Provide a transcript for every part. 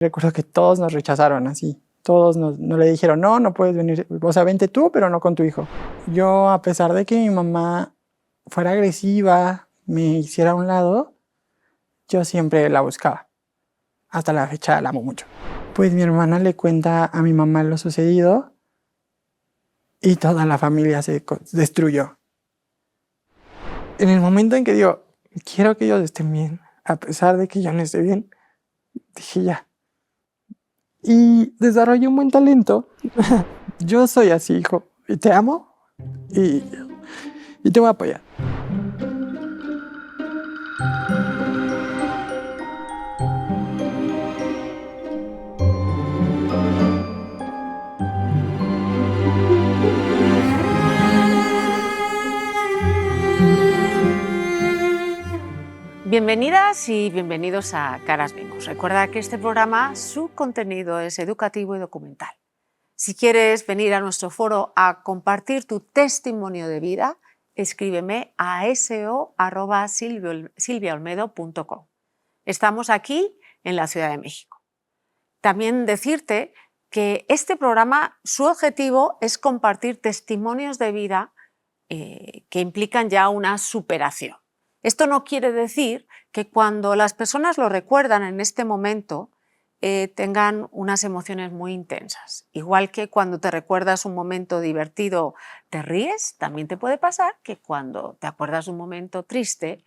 Recuerdo que todos nos rechazaron así. Todos no le dijeron, no, no puedes venir, o sea, vente tú, pero no con tu hijo. Yo, a pesar de que mi mamá fuera agresiva, me hiciera a un lado, yo siempre la buscaba. Hasta la fecha la amo mucho. Pues mi hermana le cuenta a mi mamá lo sucedido y toda la familia se destruyó. En el momento en que digo, quiero que ellos estén bien, a pesar de que yo no esté bien, dije ya. Y desarrollé un buen talento. Yo soy así, hijo, y te amo y, y te voy a apoyar. Bienvenidas y bienvenidos a Caras Vemos. Recuerda que este programa, su contenido es educativo y documental. Si quieres venir a nuestro foro a compartir tu testimonio de vida, escríbeme a so@silviaolmedo.com. Estamos aquí en la Ciudad de México. También decirte que este programa, su objetivo es compartir testimonios de vida que implican ya una superación. Esto no quiere decir que cuando las personas lo recuerdan en este momento tengan unas emociones muy intensas. Igual que cuando te recuerdas un momento divertido te ríes, también te puede pasar que cuando te acuerdas de un momento triste,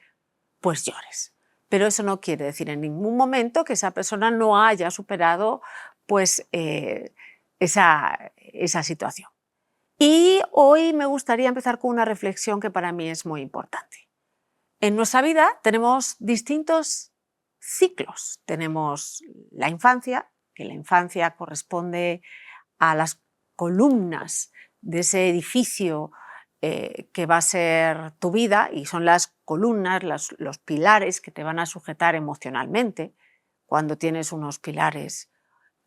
pues llores. Pero eso no quiere decir en ningún momento que esa persona no haya superado pues, esa situación. Y hoy me gustaría empezar con una reflexión que para mí es muy importante. En nuestra vida tenemos distintos ciclos. Tenemos la infancia, que la infancia corresponde a las columnas de ese edificio que va a ser tu vida, y son las columnas, los pilares que te van a sujetar emocionalmente. Cuando tienes unos pilares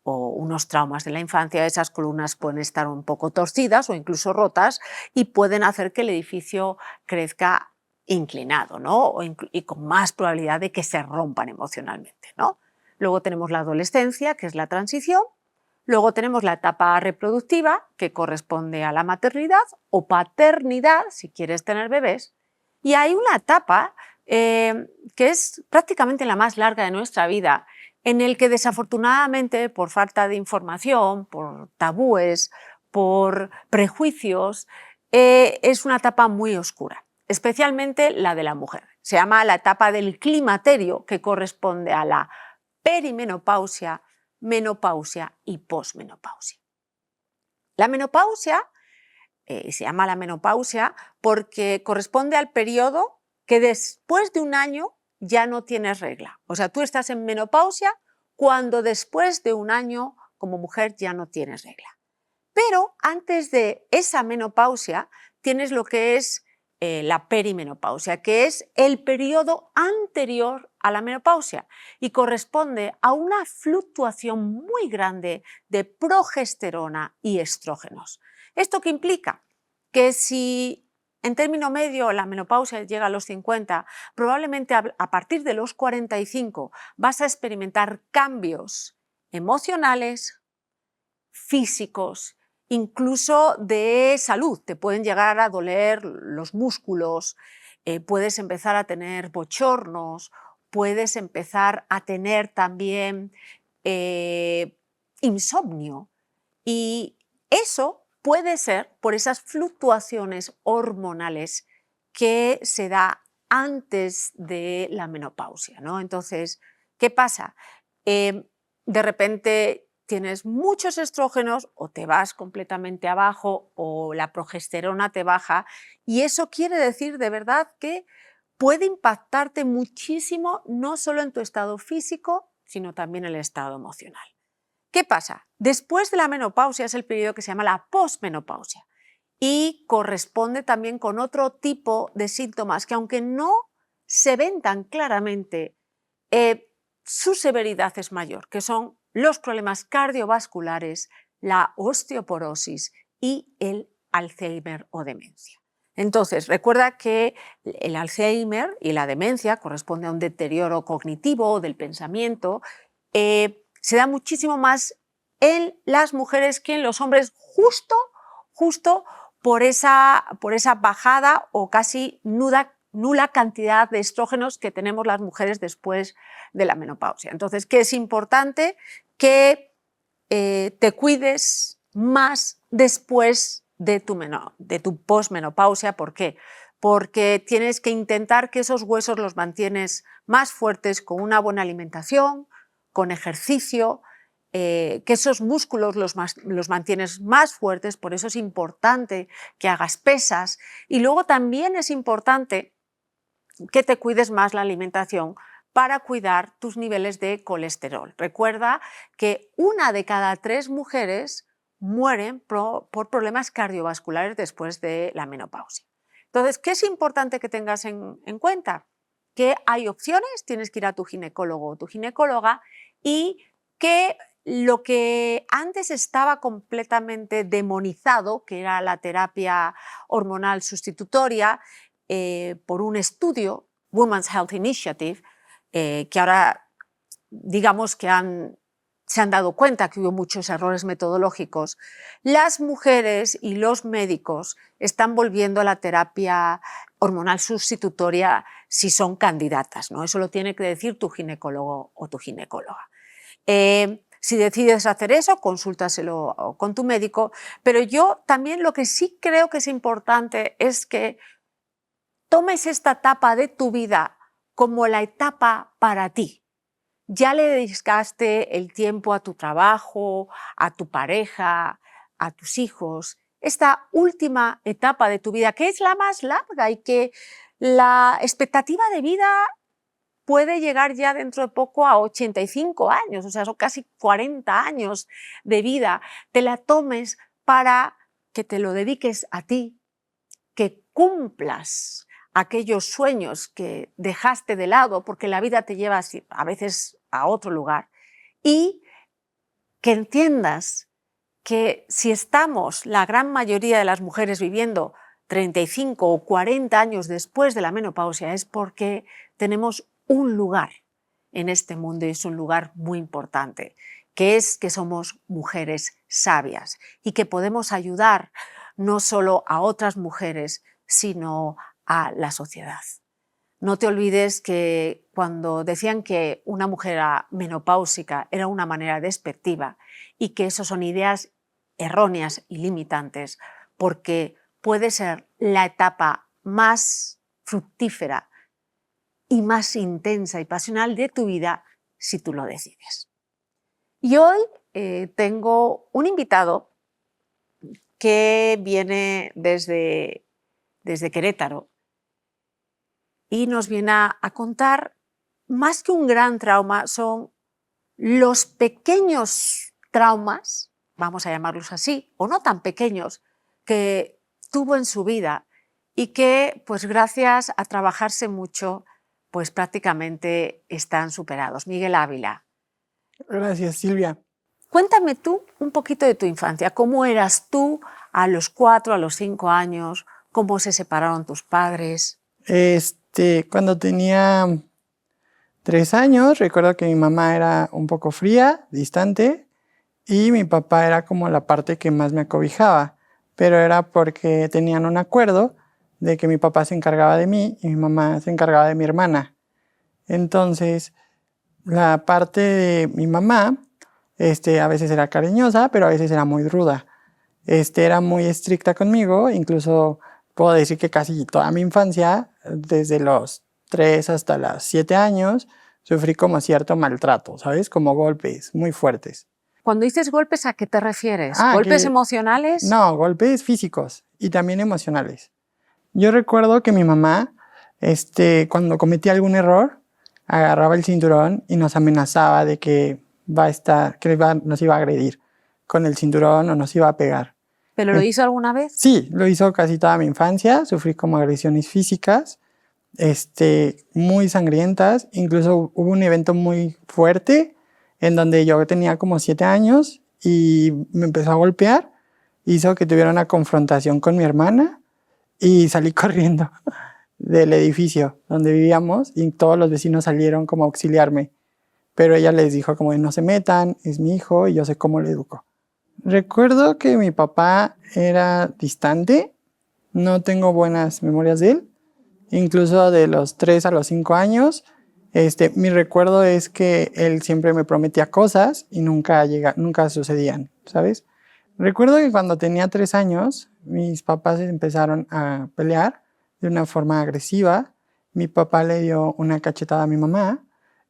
o unos traumas de la infancia, esas columnas pueden estar un poco torcidas o incluso rotas y pueden hacer que el edificio crezca inclinado, ¿no? Y con más probabilidad de que se rompan emocionalmente, ¿no? Luego tenemos la adolescencia, que es la transición. Luego tenemos la etapa reproductiva, que corresponde a la maternidad o paternidad, si quieres tener bebés. Y hay una etapa que es prácticamente la más larga de nuestra vida, en el que desafortunadamente, por falta de información, por tabúes, por prejuicios, es una etapa muy oscura, especialmente la de la mujer. Se llama la etapa del climaterio, que corresponde a la perimenopausia, menopausia y posmenopausia. La menopausia se llama la menopausia porque corresponde al periodo que después de un año ya no tienes regla. O sea, tú estás en menopausia cuando después de un año como mujer ya no tienes regla. Pero antes de esa menopausia tienes lo que es la perimenopausia, que es el periodo anterior a la menopausia y corresponde a una fluctuación muy grande de progesterona y estrógenos. ¿Esto qué implica? Que si en término medio la menopausia llega a los 50, probablemente a partir de los 45 vas a experimentar cambios emocionales, físicos, incluso de salud. Te pueden llegar a doler los músculos, puedes empezar a tener bochornos, puedes empezar a tener también insomnio, y eso puede ser por esas fluctuaciones hormonales que se da antes de la menopausia, ¿no? Entonces, ¿qué pasa? De repente tienes muchos estrógenos o te vas completamente abajo o la progesterona te baja, y eso quiere decir de verdad que puede impactarte muchísimo, no solo en tu estado físico, sino también en el estado emocional. ¿Qué pasa? Después de la menopausia es el periodo que se llama la posmenopausia y corresponde también con otro tipo de síntomas que, aunque no se ven tan claramente, su severidad es mayor, que son los problemas cardiovasculares, la osteoporosis y el Alzheimer o demencia. Entonces, recuerda que el Alzheimer y la demencia corresponden a un deterioro cognitivo del pensamiento. se da muchísimo más en las mujeres que en los hombres, justo por esa bajada o casi nula cantidad de estrógenos que tenemos las mujeres después de la menopausia. Entonces, ¿qué es importante? Que te cuides más después de tu posmenopausia. ¿Por qué? Porque tienes que intentar que esos huesos los mantienes más fuertes con una buena alimentación, con ejercicio, que esos músculos los mantienes más fuertes, por eso es importante que hagas pesas. Y luego también es importante que te cuides más la alimentación para cuidar tus niveles de colesterol. Recuerda que 1 de cada 3 mujeres mueren por problemas cardiovasculares después de la menopausia. Entonces, ¿qué es importante que tengas en cuenta? Que hay opciones, tienes que ir a tu ginecólogo o tu ginecóloga, y que lo que antes estaba completamente demonizado, que era la terapia hormonal sustitutoria, por un estudio, Women's Health Initiative, que ahora digamos que se han dado cuenta que hubo muchos errores metodológicos, las mujeres y los médicos están volviendo a la terapia hormonal sustitutoria si son candidatas, ¿no? Eso lo tiene que decir tu ginecólogo o tu ginecóloga. Si decides hacer eso, consúltaselo con tu médico, pero yo también lo que sí creo que es importante es que tomes esta etapa de tu vida como la etapa para ti. Ya le dedicaste el tiempo a tu trabajo, a tu pareja, a tus hijos. Esta última etapa de tu vida, que es la más larga y que la expectativa de vida puede llegar ya dentro de poco a 85 años, o sea, son casi 40 años de vida, te la tomes para que te lo dediques a ti, que cumplas aquellos sueños que dejaste de lado porque la vida te lleva a veces a otro lugar, y que entiendas que si estamos la gran mayoría de las mujeres viviendo 35 o 40 años después de la menopausia es porque tenemos un lugar en este mundo, y es un lugar muy importante, que es que somos mujeres sabias y que podemos ayudar no solo a otras mujeres, sino a la sociedad. No te olvides que cuando decían que una mujer era menopáusica era una manera despectiva, y que eso son ideas erróneas y limitantes, porque puede ser la etapa más fructífera y más intensa y pasional de tu vida si tú lo decides. Y hoy tengo un invitado que viene desde Querétaro y nos viene a contar, más que un gran trauma, son los pequeños traumas, vamos a llamarlos así, o no tan pequeños, que tuvo en su vida y que, pues gracias a trabajarse mucho, pues prácticamente están superados. Miguel Ávila. Gracias, Silvia. Cuéntame tú un poquito de tu infancia. ¿Cómo eras tú a los 4, a los 5 años? ¿Cómo se separaron tus padres? Cuando tenía 3 años, recuerdo que mi mamá era un poco fría, distante, y mi papá era como la parte que más me acobijaba, pero era porque tenían un acuerdo de que mi papá se encargaba de mí y mi mamá se encargaba de mi hermana. Entonces, la parte de mi mamá, a veces era cariñosa, pero a veces era muy ruda. Era muy estricta conmigo, incluso puedo decir que casi toda mi infancia, desde los 3 hasta los 7 años, sufrí como cierto maltrato, ¿sabes? Como golpes muy fuertes. Cuando dices golpes, ¿a qué te refieres? ¿Golpes emocionales? No, golpes físicos y también emocionales. Yo recuerdo que mi mamá, cuando cometía algún error, agarraba el cinturón y nos amenazaba de que nos iba a agredir con el cinturón o nos iba a pegar. ¿Pero lo hizo alguna vez? Sí, lo hizo casi toda mi infancia. Sufrí como agresiones físicas, muy sangrientas. Incluso hubo un evento muy fuerte en donde yo tenía como 7 años y me empezó a golpear. Hizo que tuviera una confrontación con mi hermana y salí corriendo del edificio donde vivíamos y todos los vecinos salieron como a auxiliarme. pero ella les dijo como de no se metan, es mi hijo y yo sé cómo lo educo. Recuerdo que mi papá era distante, no tengo buenas memorias de él, incluso de los 3 a los 5 años. Mi recuerdo es que él siempre me prometía cosas y nunca sucedían, ¿sabes? Recuerdo que cuando tenía 3 años, mis papás empezaron a pelear de una forma agresiva. Mi papá le dio una cachetada a mi mamá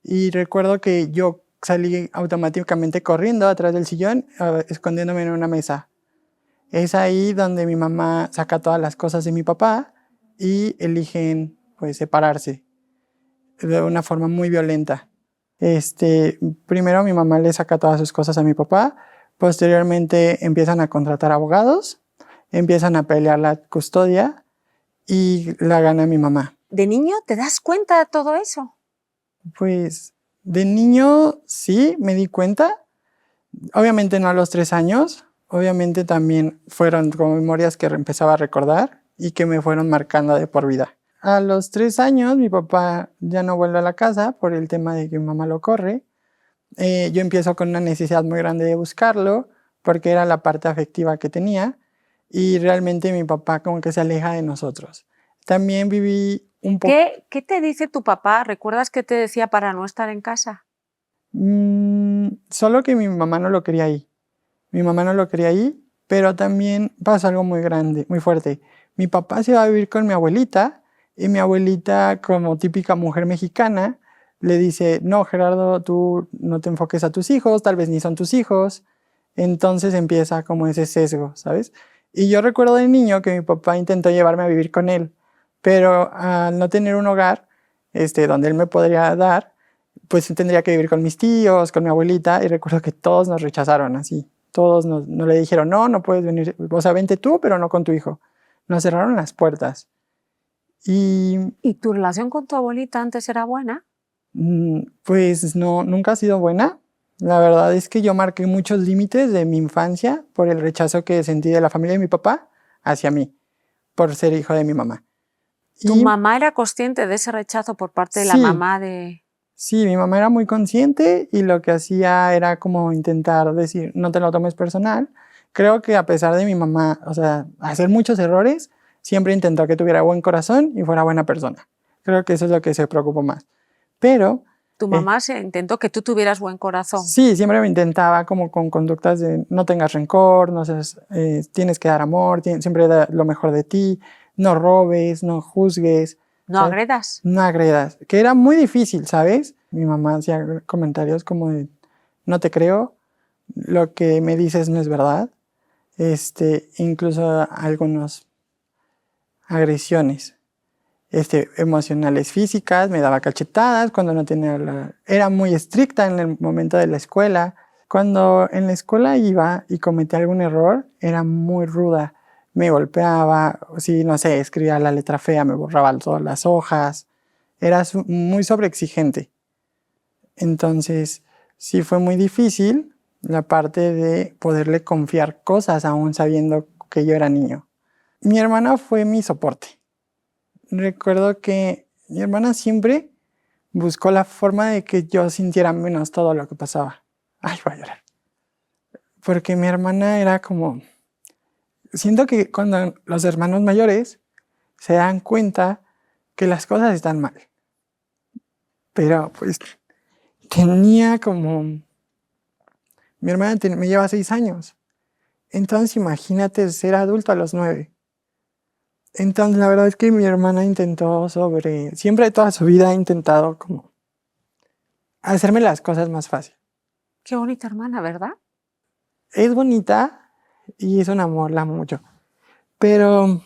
y recuerdo que yo salí automáticamente corriendo atrás del sillón, escondiéndome en una mesa. Es ahí donde mi mamá saca todas las cosas de mi papá y eligen pues separarse de una forma muy violenta. Primero mi mamá le saca todas sus cosas a mi papá, posteriormente empiezan a contratar abogados, empiezan a pelear la custodia y la gana mi mamá. ¿De niño te das cuenta de todo eso? Pues de niño sí me di cuenta, obviamente no a los 3 años, obviamente también fueron como memorias que empezaba a recordar y que me fueron marcando de por vida. A los 3 años mi papá ya no vuelve a la casa por el tema de que mi mamá lo corre. Yo empiezo con una necesidad muy grande de buscarlo porque era la parte afectiva que tenía y realmente mi papá como que se aleja de nosotros. También viví un poco... ¿Qué te dice tu papá? ¿Recuerdas qué te decía para no estar en casa? Solo que mi mamá no lo quería ahí. Mi mamá no lo quería ahí, pero también pasa algo muy grande, muy fuerte. Mi papá se va a vivir con mi abuelita y mi abuelita, como típica mujer mexicana, le dice, no, Gerardo, tú no te enfoques a tus hijos, tal vez ni son tus hijos. Entonces empieza como ese sesgo, ¿sabes? Y yo recuerdo de niño que mi papá intentó llevarme a vivir con él, pero al no tener un hogar donde él me podría dar, pues tendría que vivir con mis tíos, con mi abuelita, y recuerdo que todos nos rechazaron así. Todos no le dijeron, no puedes venir, o sea, vente tú, pero no con tu hijo. Nos cerraron las puertas. ¿Y tu relación con tu abuelita antes era buena? Pues no, nunca ha sido buena. La verdad es que yo marqué muchos límites de mi infancia por el rechazo que sentí de la familia de mi papá hacia mí, por ser hijo de mi mamá. ¿Tu mamá era consciente de ese rechazo por parte de la mamá de...? Sí, mi mamá era muy consciente y lo que hacía era como intentar decir, no te lo tomes personal. Creo que a pesar de mi mamá, o sea, hacer muchos errores, siempre intentó que tuviera buen corazón y fuera buena persona. Creo que eso es lo que se preocupó más. Pero... ¿Tu mamá se intentó que tú tuvieras buen corazón? Sí, siempre me intentaba como con conductas de no tengas rencor, no seas, tienes que dar amor, siempre da lo mejor de ti, no robes, no juzgues. ¿No agredas? No agredas, que era muy difícil, ¿sabes? Mi mamá hacía comentarios como de, no te creo, lo que me dices no es verdad, incluso algunas agresiones emocionales físicas, me daba cachetadas cuando no tenía era muy estricta en el momento de la escuela. Cuando en la escuela iba y cometí algún error, era muy ruda. Me golpeaba, si no sé, escribía la letra fea, me borraba todas las hojas. Era muy sobreexigente. Entonces, sí fue muy difícil la parte de poderle confiar cosas aún sabiendo que yo era niño. Mi hermana fue mi soporte. Recuerdo que mi hermana siempre buscó la forma de que yo sintiera menos todo lo que pasaba. Ay, voy a llorar. Porque mi hermana era como... Siento que cuando los hermanos mayores se dan cuenta que las cosas están mal. Pero pues tenía como... Mi hermana me lleva 6 años. Entonces imagínate ser adulto a los 9. Entonces la verdad es que mi hermana intentó siempre toda su vida ha intentado como hacerme las cosas más fácil. Qué bonita hermana, ¿verdad? Es bonita y es un amor, la amo mucho. Pero,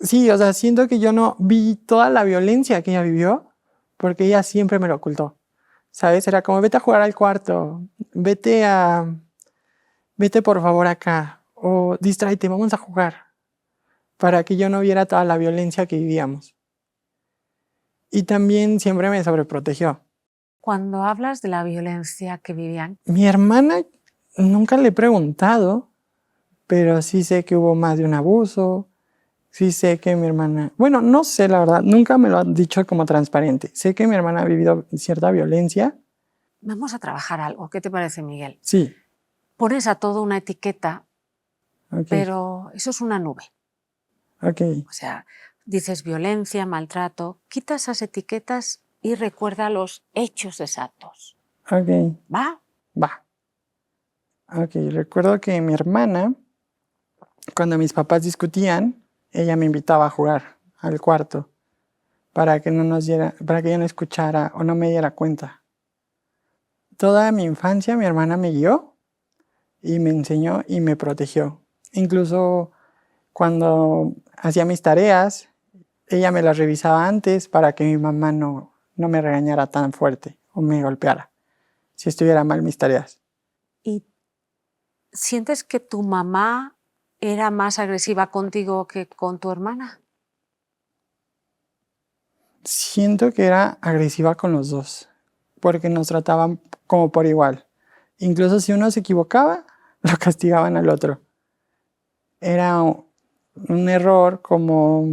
sí, o sea, siento que yo no vi toda la violencia que ella vivió porque ella siempre me lo ocultó. ¿Sabes? Era como, vete a jugar al cuarto, vete por favor acá, o distráete, vamos a jugar, para que yo no viera toda la violencia que vivíamos. Y también siempre me sobreprotegió. Cuando hablas de la violencia que vivían... Mi hermana nunca le he preguntado, pero sí sé que hubo más de un abuso, Sí sé que mi hermana, bueno, no sé la verdad, nunca me lo han dicho como transparente. Sé que mi hermana ha vivido cierta violencia. Vamos a trabajar algo. ¿Qué te parece, Miguel? Sí, Pones a todo una etiqueta, ok, pero eso es una nube. ok, O sea, dices violencia, maltrato, quita esas etiquetas y recuerda los hechos exactos. ok, ¿Va? va. Ok, recuerdo que mi hermana, cuando mis papás discutían, ella me invitaba a jugar al cuarto para que no nos diera, para que ella no escuchara o no me diera cuenta. Toda mi infancia mi hermana me guió y me enseñó y me protegió. Incluso cuando hacía mis tareas, ella me las revisaba antes para que mi mamá no me regañara tan fuerte o me golpeara si estuviera mal mis tareas. ¿Y sientes que tu mamá era más agresiva contigo que con tu hermana? Siento que era agresiva con los dos, porque nos trataban como por igual. Incluso si uno se equivocaba, lo castigaban al otro. Era un error como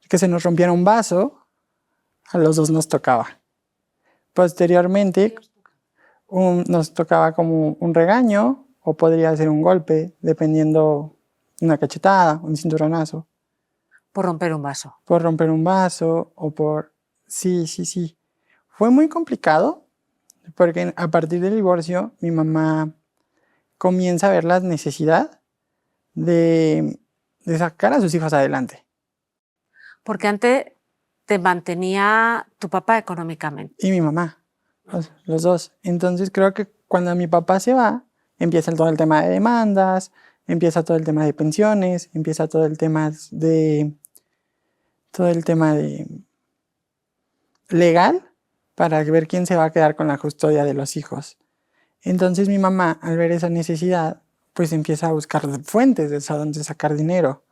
que se nos rompiera un vaso, a los dos nos tocaba. Posteriormente, nos tocaba como un regaño o podría ser un golpe, dependiendo una cachetada, un cinturonazo, Por romper un vaso. por romper un vaso o por... Sí, sí, sí. Fue muy complicado porque a partir del divorcio mi mamá comienza a ver la necesidad de, de sacar a sus hijos adelante. Porque antes te mantenía tu papá económicamente. Y mi mamá, los dos. Entonces creo que cuando mi papá se va, empieza todo el tema de demandas, empieza todo el tema de pensiones, empieza todo el tema de legal para ver quién se va a quedar con la custodia de los hijos. Entonces mi mamá, al ver esa necesidad, pues empieza a buscar fuentes de dónde sacar dinero.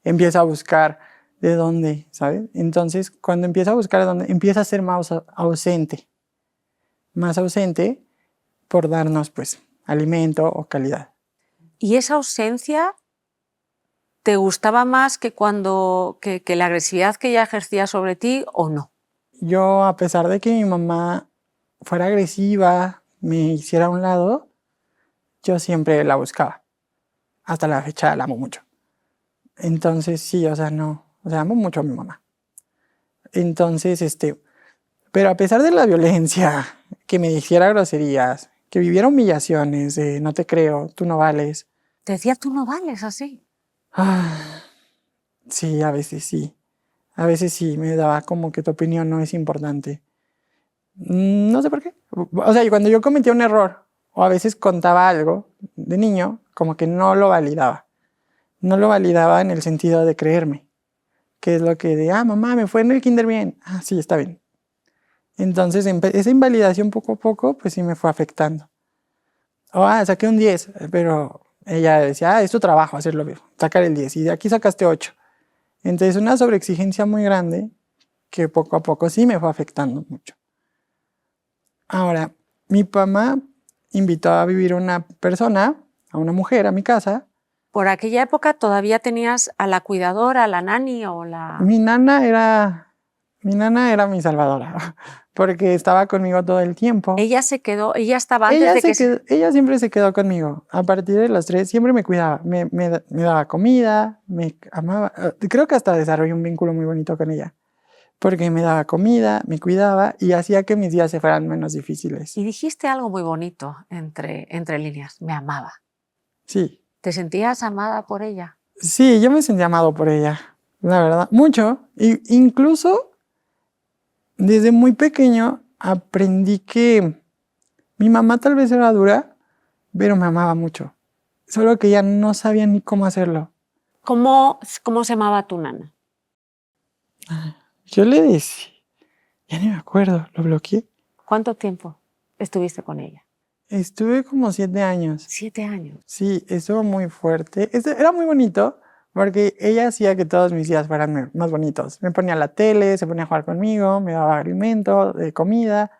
Empieza a buscar de dónde, ¿sabes? Entonces, cuando empieza a buscar de dónde, empieza a ser más ausente por darnos, pues, alimento o calidad. ¿Y esa ausencia te gustaba más que que la agresividad que ella ejercía sobre ti o no? Yo, a pesar de que mi mamá fuera agresiva, me hiciera a un lado, yo siempre la buscaba. Hasta la fecha la amo mucho. Entonces, sí, o sea, no, o sea, amo mucho a mi mamá. Entonces, pero a pesar de la violencia, que me dijera groserías, que viviera humillaciones, de no te creo, tú no vales. Te decía, tú no vales así. Ah, sí, a veces sí. A veces sí, me daba como que tu opinión no es importante. No sé por qué. O sea, y cuando yo cometía un error, o a veces contaba algo de niño, como que no lo validaba. No lo validaba en el sentido de creerme. Que es lo que de, mamá, me fue en el kinder bien. Ah, sí, está bien. Entonces, esa invalidación poco a poco, pues sí me fue afectando. Saqué un 10, pero ella decía, es tu trabajo hacerlo bien, sacar el 10, y de aquí sacaste 8. Entonces, una sobreexigencia muy grande que poco a poco sí me fue afectando mucho. Ahora, mi mamá invitó a vivir a una mujer, a mi casa. Por aquella época todavía tenías a la cuidadora, a la nani o la... Mi nana era mi salvadora, porque estaba conmigo todo el tiempo. Ella se quedó, ella estaba antes de que... Ella siempre se quedó conmigo. A partir de los 3 siempre me cuidaba, me daba comida, me amaba. Creo que hasta desarrollé un vínculo muy bonito con ella, porque me daba comida, me cuidaba y hacía que mis días se fueran menos difíciles. Y dijiste algo muy bonito entre líneas, me amaba. Sí. ¿Te sentías amada por ella? Sí, yo me sentí amado por ella, la verdad, mucho. Incluso desde muy pequeño aprendí que mi mamá tal vez era dura, pero me amaba mucho. Solo que ella no sabía ni cómo hacerlo. ¿Cómo se llamaba tu nana? Yo le decía, ya ni me acuerdo, lo bloqueé. ¿Cuánto tiempo estuviste con ella? Estuve como 7 años. 7 años. Sí, estuvo muy fuerte. Era muy bonito porque ella hacía que todos mis días fueran más bonitos. Me ponía la tele, se ponía a jugar conmigo, me daba alimento, comida.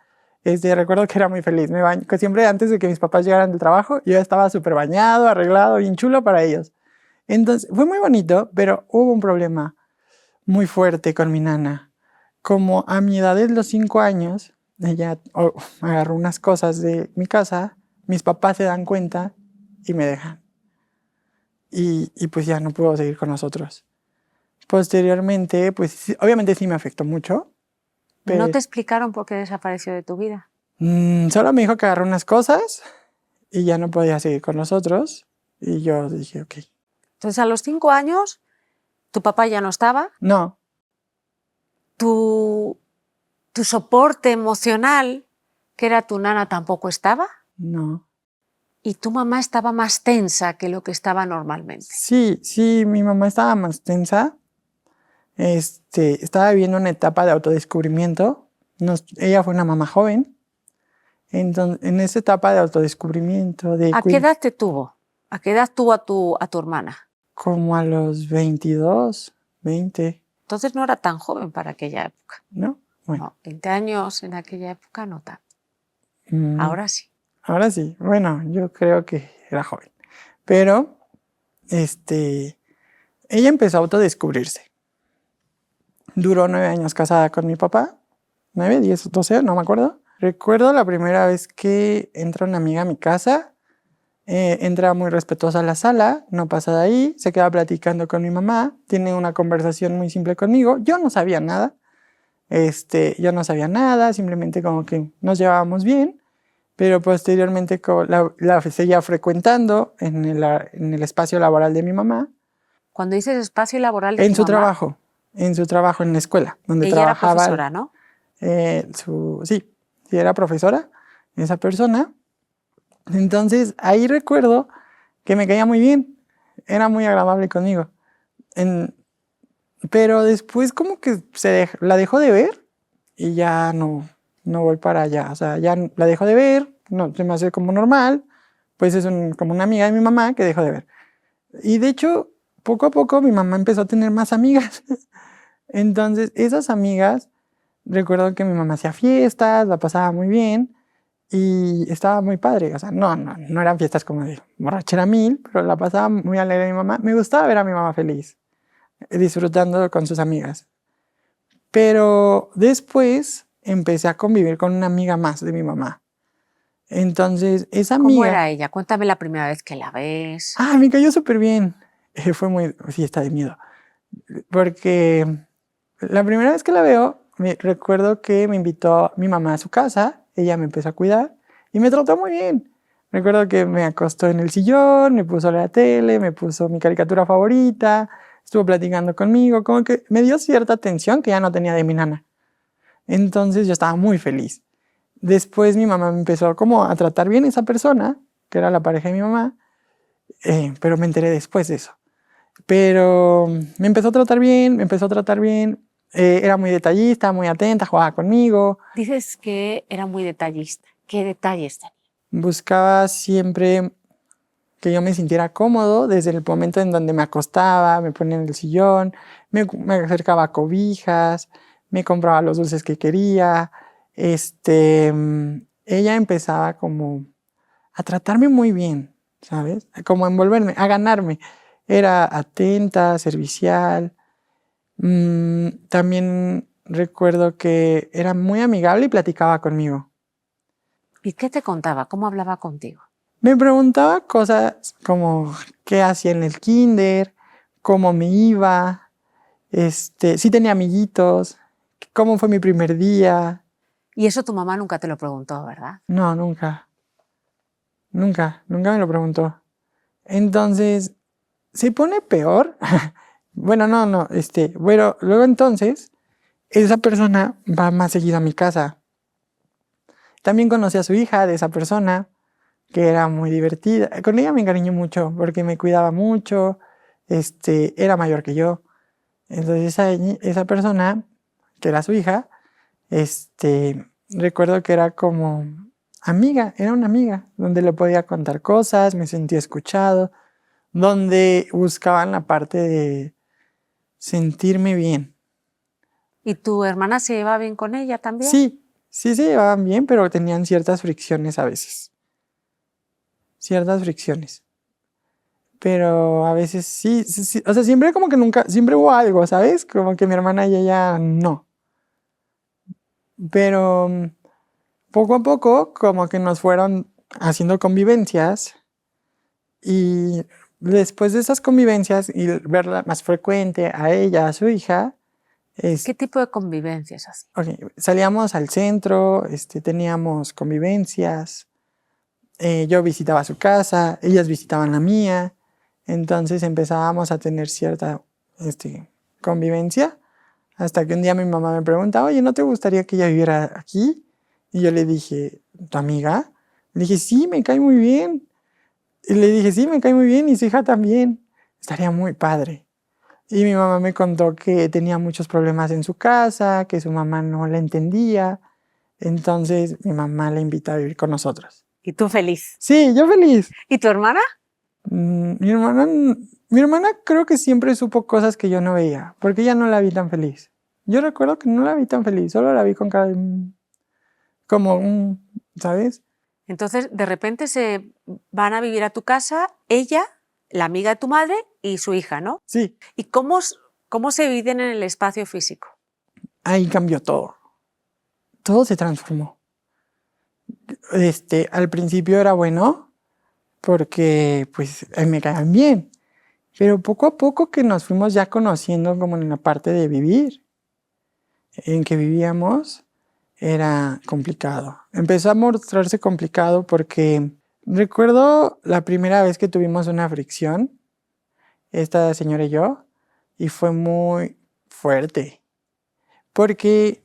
Recuerdo que era muy feliz. Que siempre antes de que mis papás llegaran del trabajo, yo estaba súper bañado, arreglado, bien chulo para ellos. Entonces, fue muy bonito, pero hubo un problema muy fuerte con mi nana. Como a mi edad de los 5 años, ella agarró unas cosas de mi casa, mis papás se dan cuenta y me dejan. Y pues ya no puedo seguir con nosotros. Posteriormente, pues obviamente sí me afectó mucho. ¿No te explicaron por qué desapareció de tu vida? Solo me dijo que agarró unas cosas y ya no podía seguir con nosotros. Y yo dije, ok. Entonces, a los 5 años, tu papá ya no estaba, No, tu soporte emocional, que era tu nana, tampoco estaba, no. y tu mamá estaba más tensa que lo que estaba normalmente. Sí, mi mamá estaba más tensa. Estaba viviendo una etapa de autodescubrimiento. Ella fue una mamá joven. Entonces, en esa etapa de autodescubrimiento, ¿A qué edad te tuvo? ¿A qué edad tuvo a tu hermana? como a los 22, 20, Entonces no era tan joven para aquella época. ¿no? Bueno, No, 20 años en aquella época no tanto. mm, Ahora sí. ahora sí. Bueno, yo creo que era joven. Pero, ella empezó a autodescubrirse. Duró 9 años casada con mi papá. 9, 10, 12, no me acuerdo. Recuerdo la primera vez que entra una amiga a mi casa. Entra muy respetuosa a la sala, no pasa de ahí, se queda platicando con mi mamá, tiene una conversación muy simple conmigo. Yo no sabía nada. Yo no sabía nada, simplemente como que nos llevábamos bien, pero posteriormente la seguía frecuentando en el espacio laboral de mi mamá. Cuando dices espacio laboral de En tu su mamá, trabajo, en su trabajo en la escuela, donde ella era trabajaba. profesora, ¿no? Sí, era profesora, esa persona. Entonces, ahí recuerdo que me caía muy bien, era muy agradable conmigo. Pero después como que la dejó de ver y ya no voy para allá. O sea, ya la dejo de ver, no, se me hace como normal, pues es como una amiga de mi mamá que dejo de ver. Y de hecho, poco a poco mi mamá empezó a tener más amigas. Entonces, esas amigas, recuerdo que mi mamá hacía fiestas, la pasaba muy bien y estaba muy padre. O sea, no eran fiestas como de borrachera mil, pero la pasaba muy alegre mi mamá. Me gustaba ver a mi mamá feliz, disfrutando con sus amigas. Pero después empecé a convivir con una amiga más de mi mamá. Entonces, esa ¿Cómo amiga... era ella? Cuéntame la primera vez que la ves. Me cayó súper bien. Fue muy... Sí, está de miedo. Porque la primera vez que la veo, recuerdo que me invitó mi mamá a su casa, ella me empezó a cuidar y me trató muy bien. Recuerdo que me acostó en el sillón, me puso la tele, me puso mi caricatura favorita, estuvo platicando conmigo, como que me dio cierta atención que ya no tenía de mi nana. Entonces yo estaba muy feliz. Después mi mamá me empezó como a tratar bien esa persona, que era la pareja de mi mamá, pero me enteré después de eso. Pero me empezó a tratar bien, era muy detallista, muy atenta, jugaba conmigo. Dices que era muy detallista. ¿Qué detalles tenía? Buscaba siempre que yo me sintiera cómodo desde el momento en donde me acostaba, me ponía en el sillón, me acercaba a cobijas, me compraba los dulces que quería. Ella empezaba como a tratarme muy bien, ¿sabes? Como a envolverme, a ganarme. Era atenta, servicial. También recuerdo que era muy amigable y platicaba conmigo. ¿Y qué te contaba? ¿Cómo hablaba contigo? Me preguntaba cosas como qué hacía en el kinder, cómo me iba, si tenía amiguitos, cómo fue mi primer día. Y eso tu mamá nunca te lo preguntó, ¿verdad? No, nunca me lo preguntó. Entonces, se pone peor. Bueno, no, bueno, luego entonces, esa persona va más seguido a mi casa. También conocí a su hija de esa persona, que era muy divertida. Con ella me encariñé mucho porque me cuidaba mucho, era mayor que yo. Entonces esa persona, que era su hija, recuerdo que era como amiga, era una amiga, donde le podía contar cosas, me sentía escuchado, donde buscaban la parte de sentirme bien. ¿Y tu hermana se lleva bien con ella también? Sí se llevaban bien, pero tenían ciertas fricciones a veces. Ciertas fricciones. pero a veces sí, sí, sí. O sea, siempre como que nunca, siempre hubo algo, ¿sabes? Como que mi hermana y ella no. Pero poco a poco como que nos fueron haciendo convivencias y después de esas convivencias y verla más frecuente a ella, a su hija, ¿Qué tipo de convivencias así? salíamos al centro, teníamos convivencias, yo visitaba su casa, ellas visitaban la mía, entonces empezábamos a tener cierta convivencia, hasta que un día mi mamá me pregunta, oye, ¿no te gustaría que ella viviera aquí? Y yo le dije, ¿tu amiga? Le dije, sí, me cae muy bien. Y le dije, sí, me cae muy bien y su hija también. Estaría muy padre. Y mi mamá me contó que tenía muchos problemas en su casa, que su mamá no la entendía. Entonces mi mamá la invita a vivir con nosotros. ¿Y tú feliz? Sí, yo feliz. ¿Y tu hermana? Mi hermana creo que siempre supo cosas que yo no veía, porque ella no la vi tan feliz. Yo recuerdo que no la vi tan feliz, solo la vi con cara de, como, ¿sabes? Entonces, de repente se van a vivir a tu casa ella, la amiga de tu madre y su hija, ¿no? Sí, ¿Y cómo se dividen en el espacio físico? ahí cambió todo. Todo se transformó. Al principio era bueno, porque pues me caían bien. Pero poco a poco que nos fuimos ya conociendo como en la parte de vivir, en que vivíamos, era complicado. Empezó a mostrarse complicado porque recuerdo la primera vez que tuvimos una fricción, esta señora y y fue muy fuerte. Porque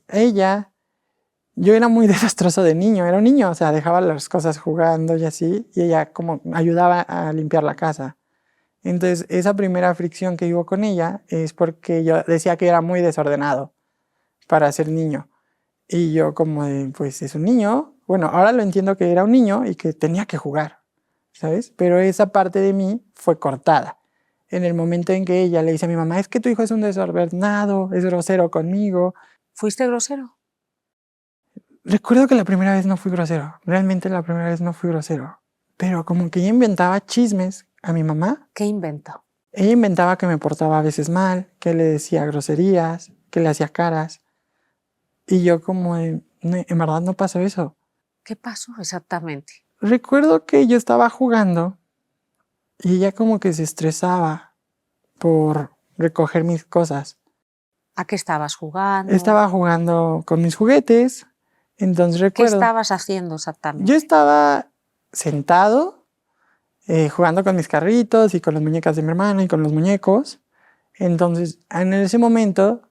yo era muy desastroso de niño, era un niño, o sea, dejaba las cosas jugando y así, y ella como ayudaba a limpiar la casa. Entonces, esa primera fricción que hubo con ella es porque yo decía que era muy desordenado para ser niño. Y yo como de, pues es un niño. Bueno, ahora lo entiendo que era un niño y que tenía que jugar, ¿sabes? Pero esa parte de mí fue cortada. En el momento en que ella le dice a mi mamá, es que tu hijo es un desordenado, es grosero conmigo. ¿Fuiste grosero? Recuerdo que la primera vez no fui grosero. Realmente la primera vez no fui grosero. Pero como que ella inventaba chismes a mi mamá. ¿Qué inventó? Ella inventaba que me portaba a veces mal, que le decía groserías, que le hacía caras. Y yo como, en verdad no pasó eso. ¿Qué pasó exactamente? Recuerdo que yo estaba jugando y ella como que se estresaba por recoger mis cosas. ¿A qué estabas jugando? Estaba jugando con mis juguetes, entonces ¿Qué recuerdo... estabas haciendo exactamente? Yo estaba sentado jugando con mis carritos y con las muñecas de mi hermana y con los muñecos. Entonces, en ese momento,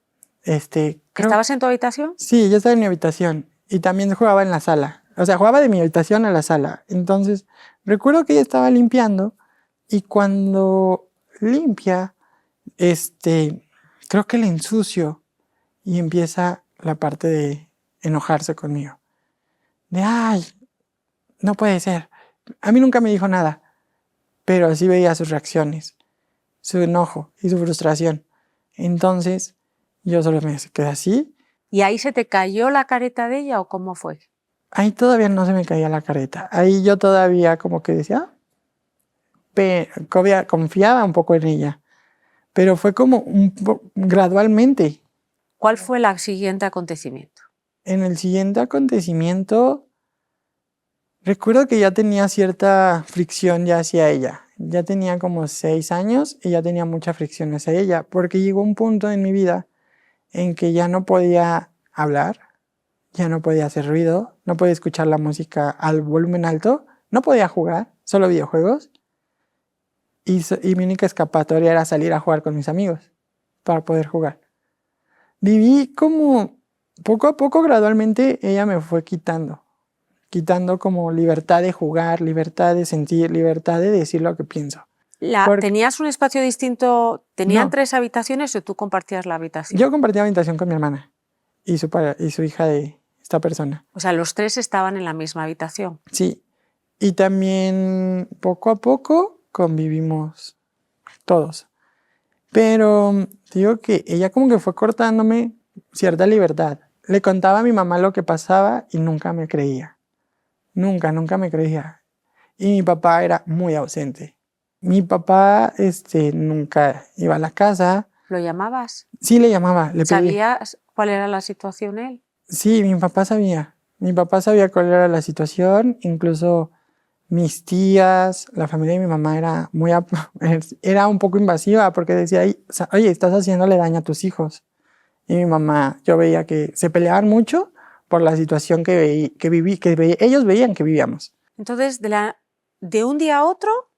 ¿Estabas en tu habitación? Sí, yo estaba en mi habitación y también jugaba en la sala. O sea, jugaba de mi habitación a la sala. Entonces, recuerdo que ella estaba limpiando y cuando limpia, creo que le ensucio y empieza la parte de enojarse conmigo. De, ay, no puede ser. A mí nunca me dijo nada, pero así veía sus reacciones, su enojo y su frustración. Entonces, yo solo me quedé así. ¿Y ahí se te cayó la careta de ella o cómo fue? Ahí todavía no se me caía la careta. Ahí yo todavía como que decía, confiaba un poco en ella. Pero fue como gradualmente. ¿Cuál fue el siguiente acontecimiento? En el siguiente acontecimiento, recuerdo que ya tenía cierta fricción ya hacia ella. Ya tenía como 6 años y ya tenía mucha fricción hacia ella. Porque llegó un punto en mi vida en que ya no podía hablar, ya no podía hacer ruido, no podía escuchar la música al volumen alto, no podía jugar, solo videojuegos. Y mi única escapatoria era salir a jugar con mis amigos para poder jugar. Viví como poco a poco, gradualmente, ella me fue quitando como libertad de jugar, libertad de sentir, libertad de decir lo que pienso. ¿Tenías un espacio distinto? ¿Tenían No. 3 habitaciones o tú compartías la habitación? Yo compartía habitación con mi hermana y su hija de esta persona. O sea, los 3 estaban en la misma habitación. Sí. Y también poco a poco convivimos todos. Pero digo que ella como que fue cortándome cierta libertad. Le contaba a mi mamá lo que pasaba y nunca me creía. Nunca me creía. Y mi papá era muy ausente. Mi papá nunca iba a la casa. ¿Lo llamabas? Sí, le llamaba, le pedía. ¿Sabías cuál era la situación él? Sí, mi papá sabía. Mi papá sabía cuál era la situación. Incluso mis tías, la familia de mi mamá era era un poco invasiva porque decía, oye, estás haciéndole daño a tus hijos. Y mi mamá, yo veía que se peleaban mucho por la situación ellos veían que vivíamos. Entonces, de un día a otro,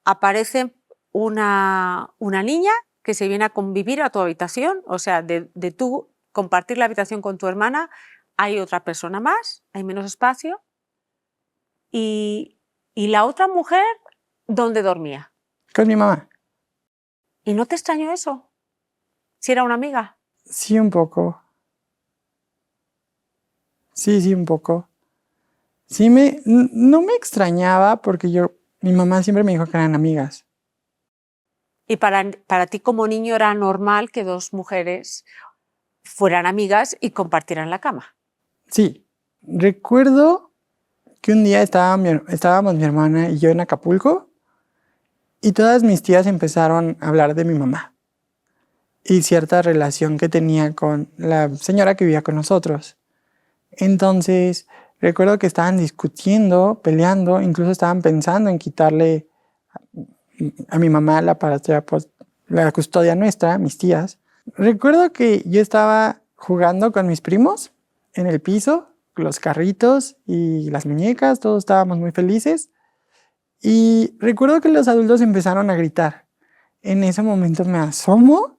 aparece una niña que se viene a convivir a tu habitación, o sea, de tú compartir la habitación con tu hermana, hay otra persona más, hay menos espacio, y la otra mujer, ¿dónde dormía? Con mi mamá. ¿Y no te extrañó eso? ¿Si era una amiga? Sí, un poco. Sí, un poco. Sí, no me extrañaba porque mi mamá siempre me dijo que eran amigas. Y para ti como niño era normal que dos mujeres fueran amigas y compartieran la cama. Sí, recuerdo que un día estábamos mi hermana y yo en Acapulco y todas mis tías empezaron a hablar de mi mamá y cierta relación que tenía con la señora que vivía con nosotros. Entonces, recuerdo que estaban discutiendo, peleando, incluso estaban pensando en quitarle a mi mamá la custodia nuestra, mis tías. Recuerdo que yo estaba jugando con mis primos en el piso, los carritos y las muñecas, todos estábamos muy felices. Y recuerdo que los adultos empezaron a gritar. En ese momento me asomo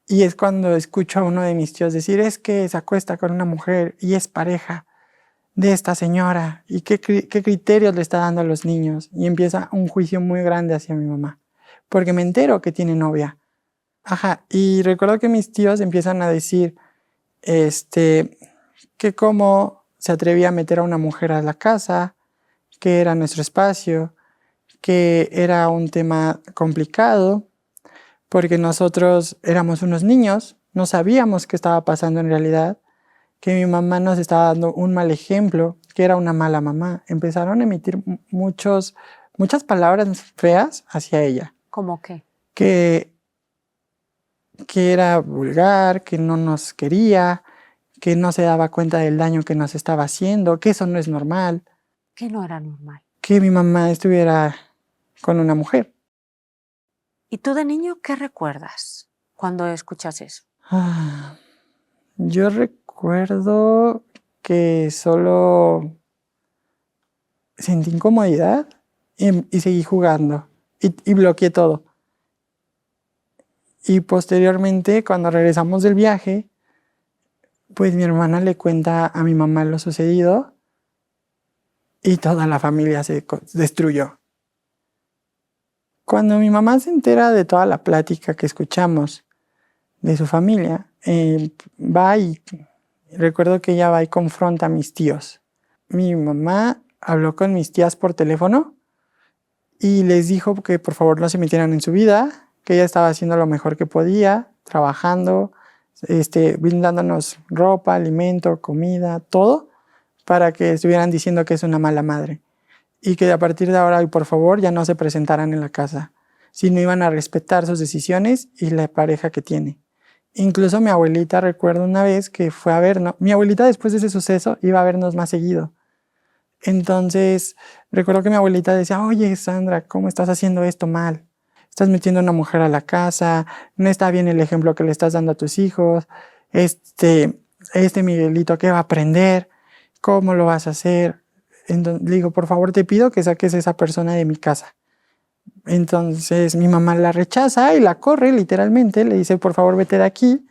y es cuando escucho a uno de mis tíos decir, es que se acuesta con una mujer y es pareja de esta señora y qué criterios le está dando a los niños. Y empieza un juicio muy grande hacia mi mamá, porque me entero que tiene novia. Ajá, y recuerdo que mis tíos empiezan a decir, que cómo se atrevía a meter a una mujer a la casa, que era nuestro espacio, que era un tema complicado, porque nosotros éramos unos niños, no sabíamos qué estaba pasando en realidad, que mi mamá nos estaba dando un mal ejemplo, que era una mala mamá. Empezaron a emitir muchas palabras feas hacia ella. ¿Cómo qué? Que era vulgar, que no nos quería, que no se daba cuenta del daño que nos estaba haciendo, que eso no es normal. Que no era normal. Que mi mamá estuviera con una mujer. ¿Y tú de niño qué recuerdas cuando escuchas eso? Yo recuerdo que solo sentí incomodidad y seguí jugando y bloqueé todo. Y posteriormente, cuando regresamos del viaje, pues mi hermana le cuenta a mi mamá lo sucedido y toda la familia se destruyó. Cuando mi mamá se entera de toda la plática que escuchamos de su familia, va y recuerdo que ella va y confronta a mis tíos. Mi mamá habló con mis tías por teléfono y les dijo que por favor no se metieran en su vida, que ella estaba haciendo lo mejor que podía, trabajando, brindándonos ropa, alimento, comida, todo, para que estuvieran diciendo que es una mala madre. Y que a partir de ahora, por favor, ya no se presentaran en la casa, sino iban a respetar sus decisiones y la pareja que tiene. Incluso mi abuelita, recuerdo una vez que fue a vernos, mi abuelita después de ese suceso iba a vernos más seguido. Entonces, recuerdo que mi abuelita decía, oye, Sandra, ¿cómo estás haciendo esto mal? Estás metiendo a una mujer a la casa, no está bien el ejemplo que le estás dando a tus hijos, Miguelito, ¿qué va a aprender? ¿Cómo lo vas a hacer? Entonces, le digo, por favor, te pido que saques a esa persona de mi casa. Entonces, mi mamá la rechaza y la corre, literalmente, le dice, por favor, vete de aquí,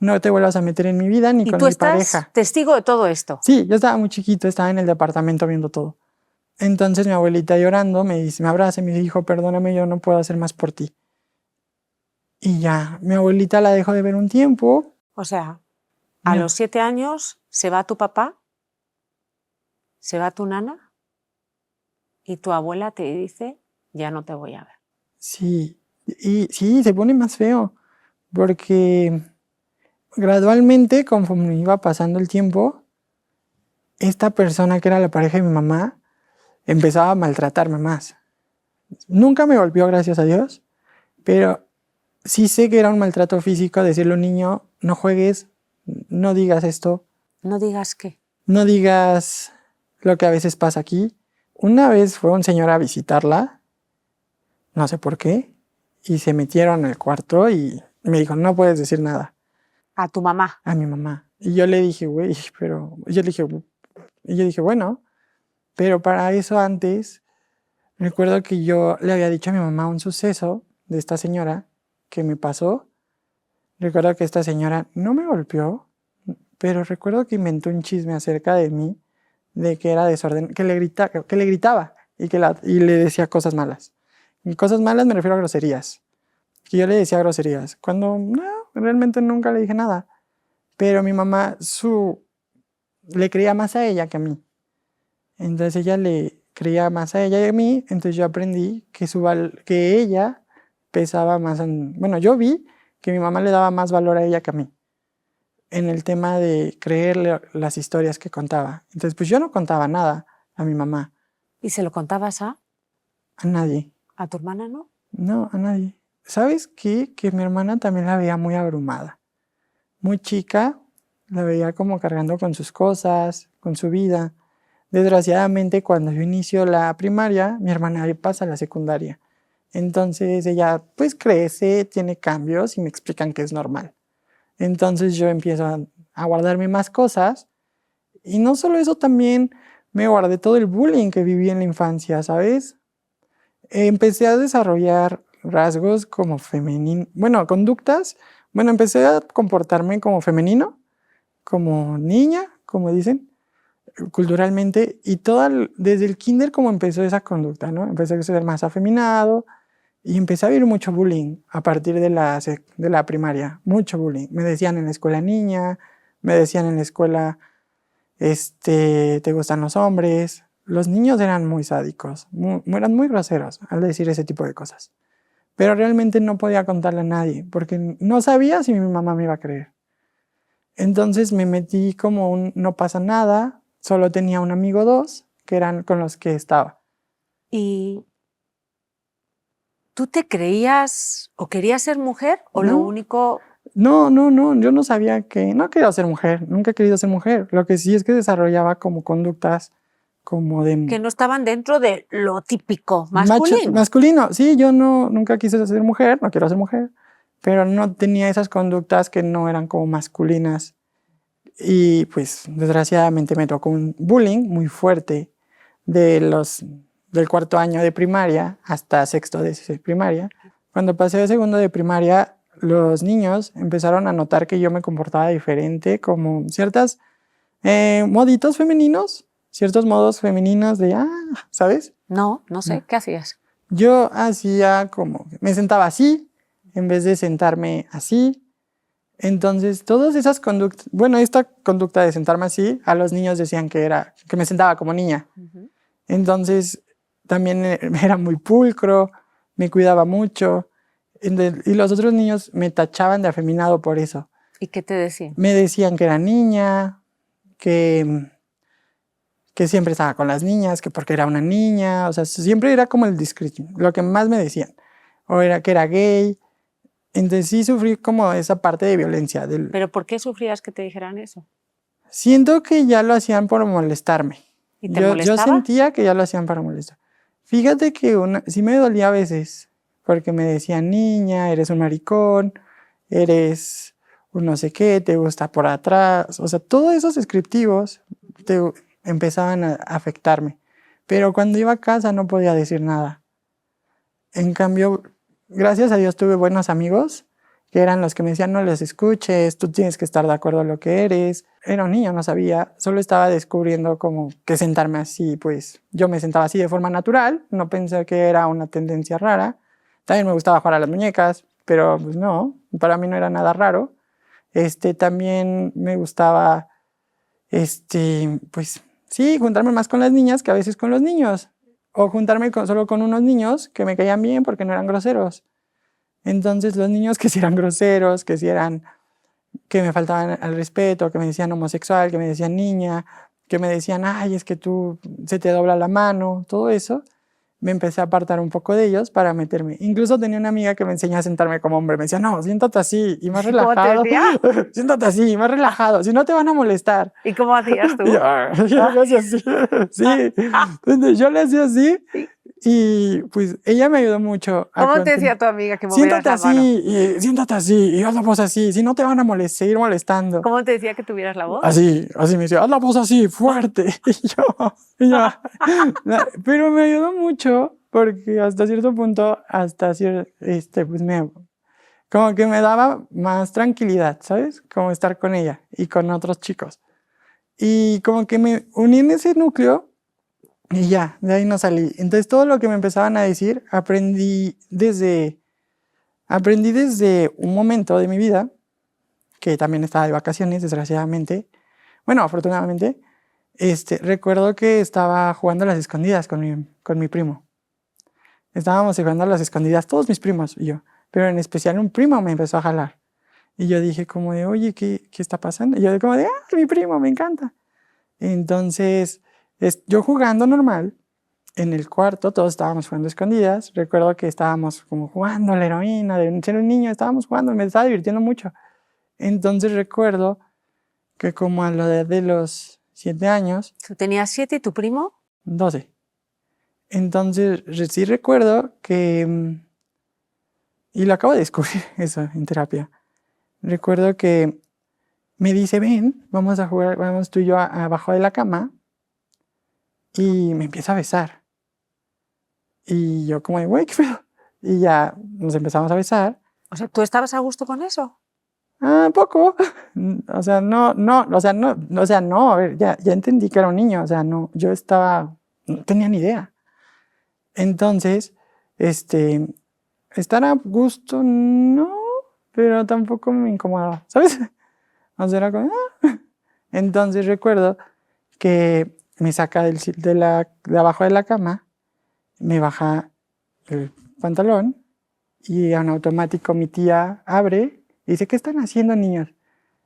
no te vuelvas a meter en mi vida ni con mi pareja. ¿Y tú estás testigo de todo esto? Sí, yo estaba muy chiquito, estaba en el departamento viendo todo. Entonces mi abuelita llorando me abraza y me dijo, perdóname, yo no puedo hacer más por ti. Y ya, mi abuelita la dejó de ver un tiempo. O sea, a los 7 años se va tu papá, se va tu nana y tu abuela te dice, ya no te voy a ver. Sí, y sí, se pone más feo, porque gradualmente, conforme iba pasando el tiempo, esta persona que era la pareja de mi mamá empezaba a maltratarme más. Nunca me golpeó, gracias a Dios, pero sí sé que era un maltrato físico decirle a un niño, no juegues, no digas esto, No digas qué. no digas lo que a veces pasa aquí. Una vez fue un señor a visitarla, no sé por qué, y se metieron en el cuarto y me dijo, no puedes decir nada A tu mamá. a mi mamá. Y yo le dije, güey, pero yo dije, bueno, pero para eso antes, recuerdo que yo le había dicho a mi mamá un suceso de esta señora que me pasó. Recuerdo que esta señora no me golpeó, pero recuerdo que inventó un chisme acerca de mí, de que era desorden, que le gritaba y le decía cosas malas. Y cosas malas me refiero a groserías. Que yo le decía groserías, cuando no, realmente nunca le dije nada. Pero mi mamá le creía más a ella que a mí. Entonces ella le creía más a ella y a mí, entonces yo aprendí que ella pesaba más bueno, yo vi que mi mamá le daba más valor a ella que a mí en el tema de creerle las historias que contaba. Entonces, pues yo no contaba nada a mi mamá, ¿Y se lo contabas a nadie. a tu hermana, no? No, a nadie. ¿Sabes qué? Que mi hermana también la veía muy abrumada. Muy chica, la veía como cargando con sus cosas, con su vida. Desgraciadamente, cuando yo inicio la primaria, mi hermana pasa a la secundaria. Entonces ella pues crece, tiene cambios y me explican que es normal. Entonces yo empiezo a guardarme más cosas y no solo eso, también me guardé todo el bullying que viví en la infancia, ¿sabes? Empecé a desarrollar rasgos como femenino, bueno, conductas, bueno, empecé a comportarme como femenino, como niña, como dicen, culturalmente, y desde el kinder como empezó esa conducta, ¿no? Empecé a ser más afeminado y empecé a vivir mucho bullying a partir de la primaria, mucho bullying. Me decían en la escuela niña, me decían en la escuela, te gustan los hombres. Los niños eran muy sádicos, eran muy groseros al decir ese tipo de cosas. Pero realmente no podía contarle a nadie, porque no sabía si mi mamá me iba a creer. Entonces me metí como no pasa nada, solo tenía un amigo o dos, que eran con los que estaba. ¿Y tú te creías o querías ser mujer o lo No. único... No, yo no sabía no quería ser mujer, nunca he querido ser mujer. Lo que sí es que desarrollaba como conductas como de... que no estaban dentro de lo típico masculino? Masculino, sí, yo nunca quise ser mujer, no quiero ser mujer, pero no tenía esas conductas que no eran como masculinas. Y pues desgraciadamente me tocó un bullying muy fuerte del cuarto año de primaria hasta sexto de primaria. Cuando pasé de segundo de primaria, los niños empezaron a notar que yo me comportaba diferente, como ciertos moditos femeninos, ciertos modos femeninos de, ¿sabes? No sé. ¿Qué hacías? Yo hacía me sentaba así, en vez de sentarme así. Entonces, todas esas conductas, bueno, esta conducta de sentarme así, a los niños decían que me sentaba como niña. Entonces, también era muy pulcro, me cuidaba mucho. Y los otros niños me tachaban de afeminado por eso. ¿Y qué te decían? Me decían que era niña, que siempre estaba con las niñas, que porque era una niña, o sea, siempre era como el discrimen, lo que más me decían. O era que era gay. Entonces sí sufrí como esa parte de violencia. ¿Pero por qué sufrías que te dijeran eso? Siento que ya lo hacían por molestarme. ¿Y te molestaba? Yo sentía que ya lo hacían para molestar. Fíjate que sí me dolía a veces, porque me decían, niña, eres un maricón, eres un no sé qué, te gusta por atrás. O sea, todos esos descriptivos empezaban a afectarme. Pero cuando iba a casa no podía decir nada. En cambio, gracias a Dios tuve buenos amigos que eran los que me decían, no les escuches, tú tienes que estar de acuerdo a lo que eres. Era un niño, no sabía, solo estaba descubriendo como que sentarme así, pues yo me sentaba así de forma natural, no pensé que era una tendencia rara. También me gustaba jugar a las muñecas, pero pues no, para mí no era nada raro. También me gustaba, pues sí, juntarme más con las niñas que a veces con los niños. O juntarme solo con unos niños que me caían bien porque no eran groseros. Entonces los niños que sí eran groseros, que me faltaban al respeto, que me decían homosexual, que me decían niña, que me decían, ay, es que tú se te dobla la mano, todo eso, me empecé a apartar un poco de ellos para meterme. Incluso tenía una amiga que me enseñó a sentarme como hombre. Me decía, no, siéntate así y más relajado. ¿Cómo te decía? Siéntate así y más relajado, si no te van a molestar. ¿Y cómo hacías tú? Yo le hacía así, sí. Entonces yo le hacía así y pues ella me ayudó mucho. ¿Cómo te decía tu amiga que movieras Siéntate la mano? así, y siéntate así, y haz la voz así, si no te van a seguir molestando. ¿Cómo te decía que tuvieras la voz? Así me decía, haz la voz así, fuerte. Y yo, pero me ayudó mucho porque hasta cierto punto, pues como que me daba más tranquilidad, ¿sabes? Como estar con ella y con otros chicos. Y como que me uní en ese núcleo y ya, de ahí no salí. Entonces todo lo que me empezaban a decir, aprendí desde un momento de mi vida, que también estaba de vacaciones, desgraciadamente. Bueno, afortunadamente, recuerdo que estaba jugando a las escondidas con mi primo. Estábamos jugando a las escondidas, todos mis primos y yo, pero en especial un primo me empezó a jalar. Y yo dije como de, oye, ¿qué está pasando? Y yo como de, mi primo, me encanta. Entonces, yo jugando normal, en el cuarto, todos estábamos jugando escondidas. Recuerdo que estábamos como jugando a la heroína, de ser un niño, estábamos jugando, me estaba divirtiendo mucho. Entonces recuerdo que como a la edad de los 7 años... ¿Tú tenías 7 y tu primo? 12. Entonces sí recuerdo que... Y lo acabo de descubrir eso en terapia. Recuerdo que me dice, ven, vamos a jugar, vamos tú y yo abajo de la cama. Y me empieza a besar. Y yo como de, güey, ¿qué pedo? Y ya nos empezamos a besar. O sea, ¿tú estabas a gusto con eso? Poco. O sea, no, a ver, ya entendí que era un niño, o sea, no tenía ni idea. Entonces, estar a gusto, no, pero tampoco me incomodaba, ¿sabes? O sea, era como, Entonces recuerdo que me saca de abajo de la cama, me baja el pantalón y en automático mi tía abre y dice, ¿qué están haciendo, niños?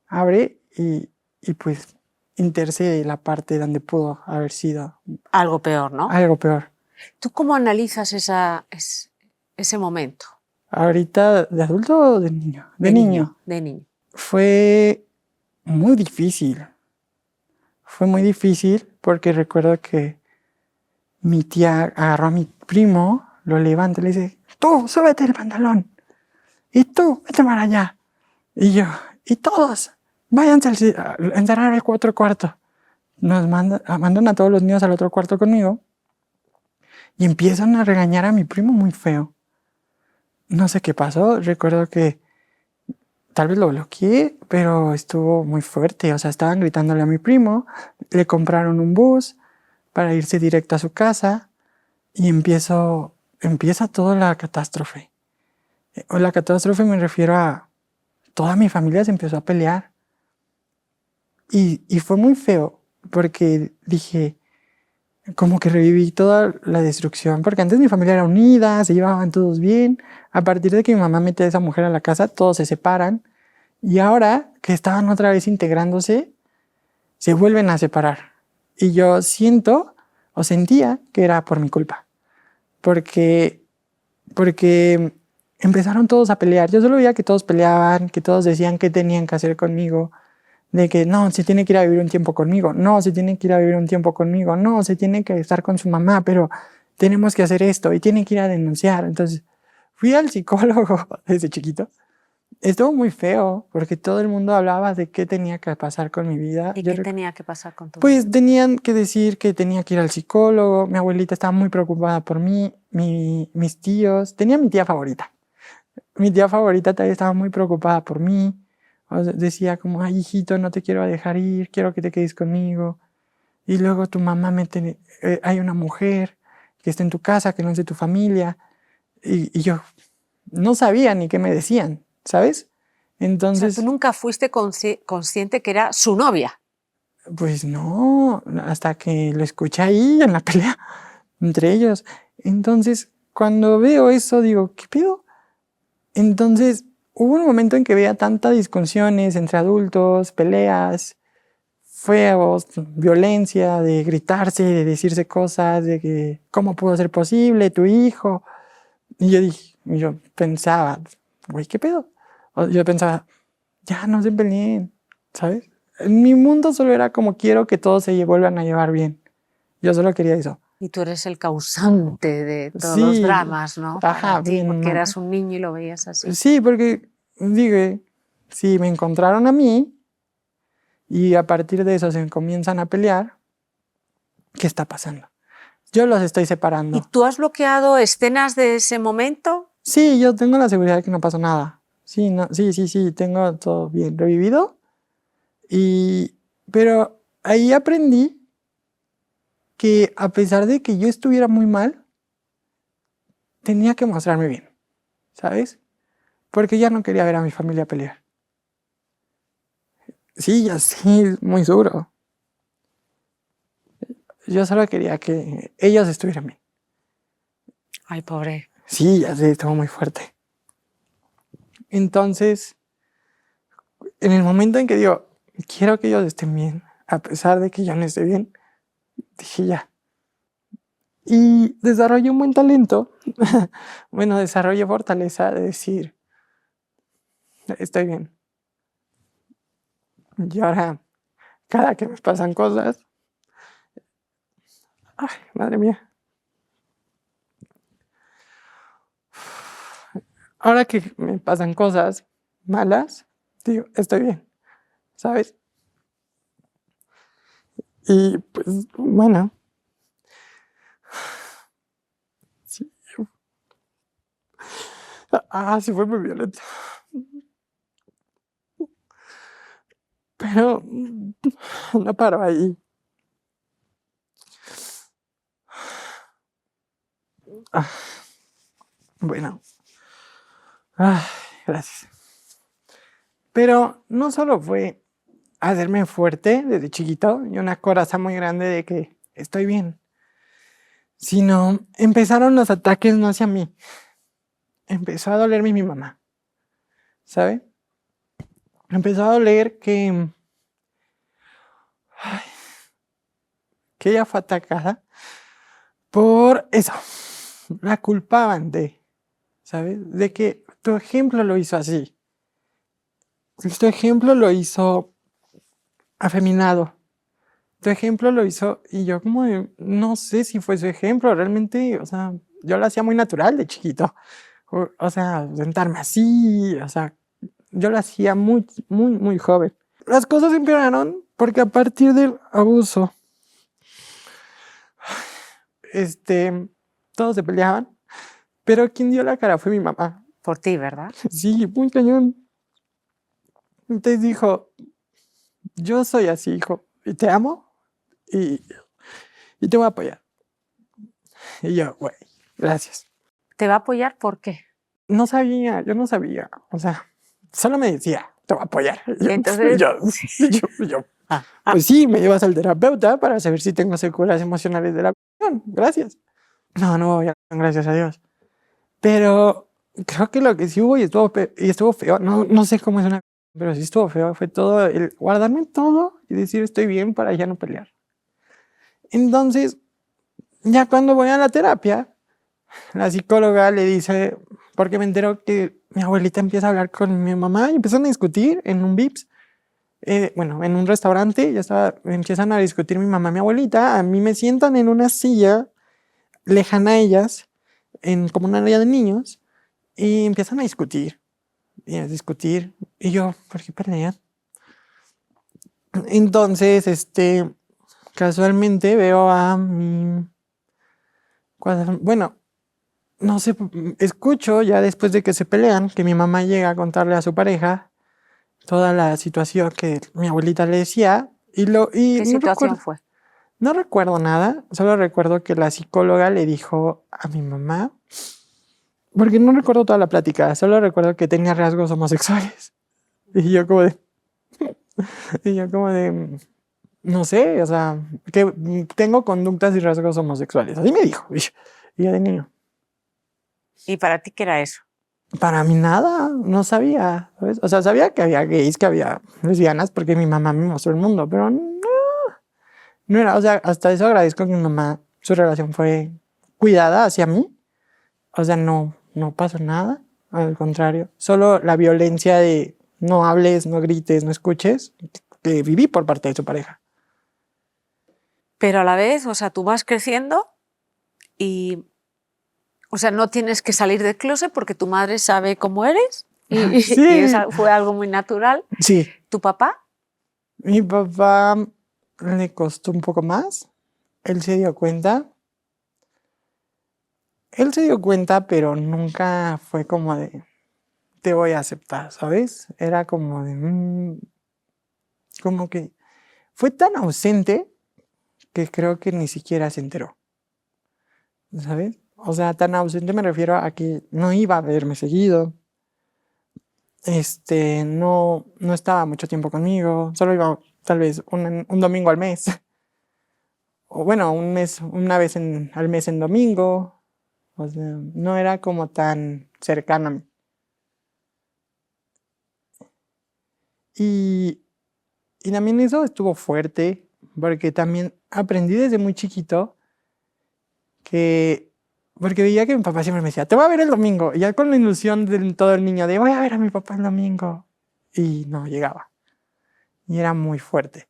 Abre y pues intercede la parte donde pudo haber sido algo peor, ¿no? Algo peor. ¿Tú cómo analizas ese momento? ¿Ahorita de adulto o de niño? De niño. De niño. Fue muy difícil. Fue muy difícil porque recuerdo que mi tía agarró a mi primo, lo levanta y le dice, tú, súbete el pantalón. Y tú, vete para allá. Y yo, y todos, váyanse a encerrar el otro cuarto. Mandan a todos los niños al otro cuarto conmigo y empiezan a regañar a mi primo muy feo. No sé qué pasó, recuerdo que tal vez lo bloqueé, pero estuvo muy fuerte. O sea, estaban gritándole a mi primo, le compraron un bus para irse directo a su casa y empieza toda la catástrofe. La catástrofe me refiero a toda mi familia se empezó a pelear. Y fue muy feo porque dije, como que reviví toda la destrucción, porque antes mi familia era unida, se llevaban todos bien. A partir de que mi mamá mete a esa mujer a la casa, todos se separan. Y ahora que estaban otra vez integrándose, se vuelven a separar. Y yo sentía que era por mi culpa. Porque empezaron todos a pelear. Yo solo veía que todos peleaban, que todos decían qué tenían que hacer conmigo. De que no, se tiene que ir a vivir un tiempo conmigo. No, se tiene que ir a vivir un tiempo conmigo. No, se tiene que estar con su mamá, pero tenemos que hacer esto y tiene que ir a denunciar. Entonces, fui al psicólogo desde chiquito. Estuvo muy feo porque todo el mundo hablaba de qué tenía que pasar con mi vida. ¿Y qué tenía que pasar con tu vida? Pues tenían que decir que tenía que ir al psicólogo. Mi abuelita estaba muy preocupada por mí. Mis tíos. Tenía mi tía favorita. Mi tía favorita también estaba muy preocupada por mí. O sea, decía como, ay, hijito, no te quiero dejar ir, quiero que te quedes conmigo. Y luego tu mamá hay una mujer que está en tu casa, que no es de tu familia. Y yo no sabía ni qué me decían, ¿sabes? Entonces... O sea, tú nunca fuiste consciente que era su novia. Pues no, hasta que lo escuché ahí en la pelea entre ellos. Entonces, cuando veo eso, digo, ¿qué pedo? Entonces, hubo un momento en que veía tantas discusiones entre adultos, peleas. feos, violencia, de gritarse, de decirse cosas, de que cómo pudo ser posible tu hijo. Y yo pensaba, güey, ¿qué pedo? Yo pensaba, ya no se peleen, ¿sabes? En mi mundo solo era como quiero que todos se vuelvan a llevar bien. Yo solo quería eso. Y tú eres el causante de todos los Sí, dramas, ¿no? ajá, Para ti, bien porque mal. eras un niño y lo veías así. Sí, porque dije, si me encontraron a mí y a partir de eso se comienzan a pelear, ¿qué está pasando? Yo los estoy ¿Y separando. tú has bloqueado escenas de ese momento? Sí, yo tengo la seguridad de que no pasó nada. Sí, no, sí, tengo todo bien revivido. Pero ahí aprendí que a pesar de que yo estuviera muy mal, tenía que mostrarme bien, ¿sabes? Porque ya no quería ver a mi familia pelear. Sí, ya sí, muy duro. Yo solo quería que ellos estuvieran bien. Ay, pobre. Sí, ya sé, estaba muy fuerte. Entonces, en el momento en que digo, quiero que ellos estén bien, a pesar de que yo no esté bien, dije ya. Y desarrollé un buen talento. Bueno, desarrollé fortaleza de decir, estoy bien. Y ahora, cada que me pasan cosas, ay, madre mía. Ahora que me pasan cosas malas, digo, estoy bien, ¿sabes? Y pues, bueno, sí, sí fue muy violento. Pero no paro ahí. Ah, bueno, gracias. Pero no solo fue hacerme fuerte desde chiquito y una coraza muy grande de que estoy bien, sino empezaron los ataques no hacia mí. Empezó a dolerme mi mamá, ¿sabe? Empezó a doler ay, que ella fue atacada por eso. La culpaban ¿sabes? De que tu ejemplo lo hizo así. Tu ejemplo lo hizo afeminado. Tu ejemplo lo hizo, y yo como no sé si fue su ejemplo, realmente, o sea, yo lo hacía muy natural de chiquito. O sea, sentarme así, o sea, yo lo hacía muy joven. Las cosas empeoraron porque a partir del abuso, todos se peleaban, pero quien dio la cara fue mi mamá. Por ti, ¿verdad? Sí, muy cañón. Entonces dijo, yo soy así, hijo, y te amo, y, y te voy a apoyar. Y yo, güey, gracias. ¿Te va a apoyar por qué? No sabía, yo no sabía, o sea, solo me decía, te voy a apoyar. Entonces, Pues sí, me llevas al terapeuta para saber si tengo secuelas emocionales de la adicción. Gracias. No, ya, gracias a Dios. Pero creo que lo que sí hubo y estuvo feo, no sé cómo es una, pero sí estuvo feo, fue todo el guardarme todo y decir estoy bien para ya no pelear. Entonces, ya cuando voy a la terapia, la psicóloga le dice, porque me entero que mi abuelita empieza a hablar con mi mamá y empiezan a discutir en un Vips. Bueno, en un restaurante, empiezan a discutir mi mamá y mi abuelita. A mí me sientan en una silla lejana a ellas, como una área de niños, y empiezan a discutir. Y a discutir. Y yo, ¿por qué pelean? Entonces, casualmente veo a mi. Bueno, no sé, escucho ya después de que se pelean que mi mamá llega a contarle a su pareja toda la situación que mi abuelita le decía. ¿qué situación fue? No recuerdo nada, solo recuerdo que la psicóloga le dijo a mi mamá, porque no recuerdo toda la plática, solo recuerdo que tenía rasgos homosexuales. Y yo como de, no sé, o sea, que tengo conductas y rasgos homosexuales. Así me dijo, y yo de niño. ¿Y para ti qué era eso? Para mí nada, no sabía, ¿sabes? O sea, sabía que había gays, que había lesbianas, porque mi mamá me mostró el mundo, pero no, No era, o sea, hasta eso agradezco que mi mamá, su relación fue cuidada hacia mí. O sea, no pasó nada, al contrario. Solo la violencia de no hables, no grites, no escuches, que viví por parte de su pareja. Pero a la vez, o sea, tú vas creciendo y, o sea, no tienes que salir del closet porque tu madre sabe cómo eres y Sí, fue algo muy natural. sí. ¿Tu papá? Mi papá le costó un poco más. Él se dio cuenta. Él se dio cuenta, pero nunca fue como de, te voy a aceptar, ¿sabes? Era como de, como que fue tan ausente que creo que ni siquiera se enteró, ¿sabes? O sea, tan ausente me refiero a que no iba a verme seguido, no estaba mucho tiempo conmigo, solo iba tal vez un domingo al mes, o bueno, un mes, una vez al mes en domingo, o sea, no era como tan cercano a mí. Y, y también eso estuvo fuerte, porque también aprendí desde muy chiquito que, porque veía que mi papá siempre me decía, te voy a ver el domingo, y ya con la ilusión de todo el niño, de voy a ver a mi papá el domingo, y no llegaba, y era muy fuerte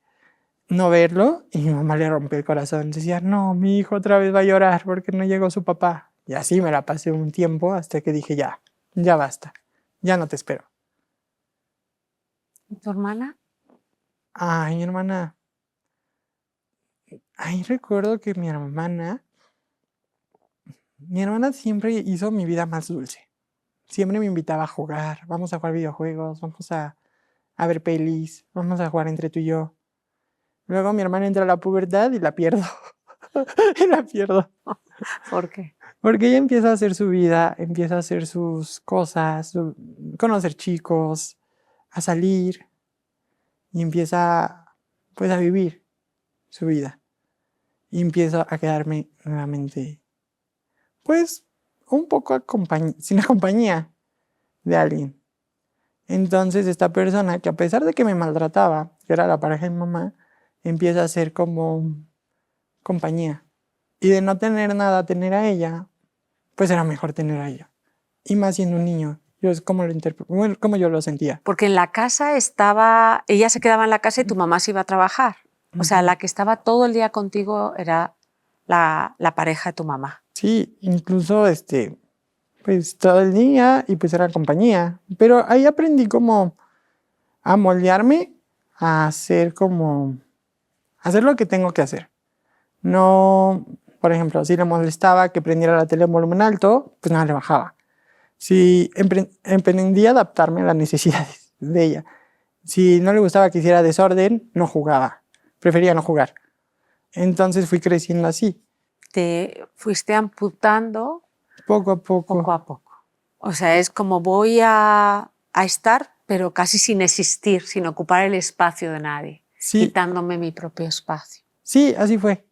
no verlo, y mi mamá le rompió el corazón, decía, no, mi hijo otra vez va a llorar porque no llegó su papá, y así me la pasé un tiempo hasta que dije, ya basta, ya no te espero. ¿Y tu hermana? Ay, mi hermana, ay, recuerdo que mi hermana siempre hizo mi vida más dulce. Siempre me invitaba a jugar, vamos a jugar videojuegos, vamos a ver pelis, vamos a jugar entre tú y yo. Luego mi hermana entra a la pubertad y la pierdo. Y la pierdo. ¿Por qué? Porque ella empieza a hacer su vida, empieza a hacer sus cosas, conocer chicos, a salir y empieza pues a vivir su vida. Y empiezo a quedarme nuevamente pues un poco sin la compañía de alguien. Entonces esta persona que a pesar de que me maltrataba, que era la pareja de mi mamá, empieza a ser como compañía. Y de no tener nada a tener a ella, pues era mejor tener a ella. Y más siendo un niño. Yo es como bueno, como yo lo sentía. Porque en la casa estaba, ella se quedaba en la casa y tu mamá se iba a trabajar. O sea, la que estaba todo el día contigo era la pareja de tu mamá. Sí, incluso pues todo el día y pues era compañía. Pero ahí aprendí como a moldearme, a hacer hacer lo que tengo que hacer. No, por ejemplo, si le molestaba que prendiera la tele en volumen alto, pues nada, le bajaba. Si emprendí a adaptarme a las necesidades de ella. Si no le gustaba que hiciera desorden, no jugaba. Prefería no jugar. Entonces fui creciendo así, Te fuiste amputando poco a poco. poco a poco. O sea, es como voy a estar, pero casi sin existir, sin ocupar el espacio de nadie, Sí, quitándome mi propio espacio. sí, así fue.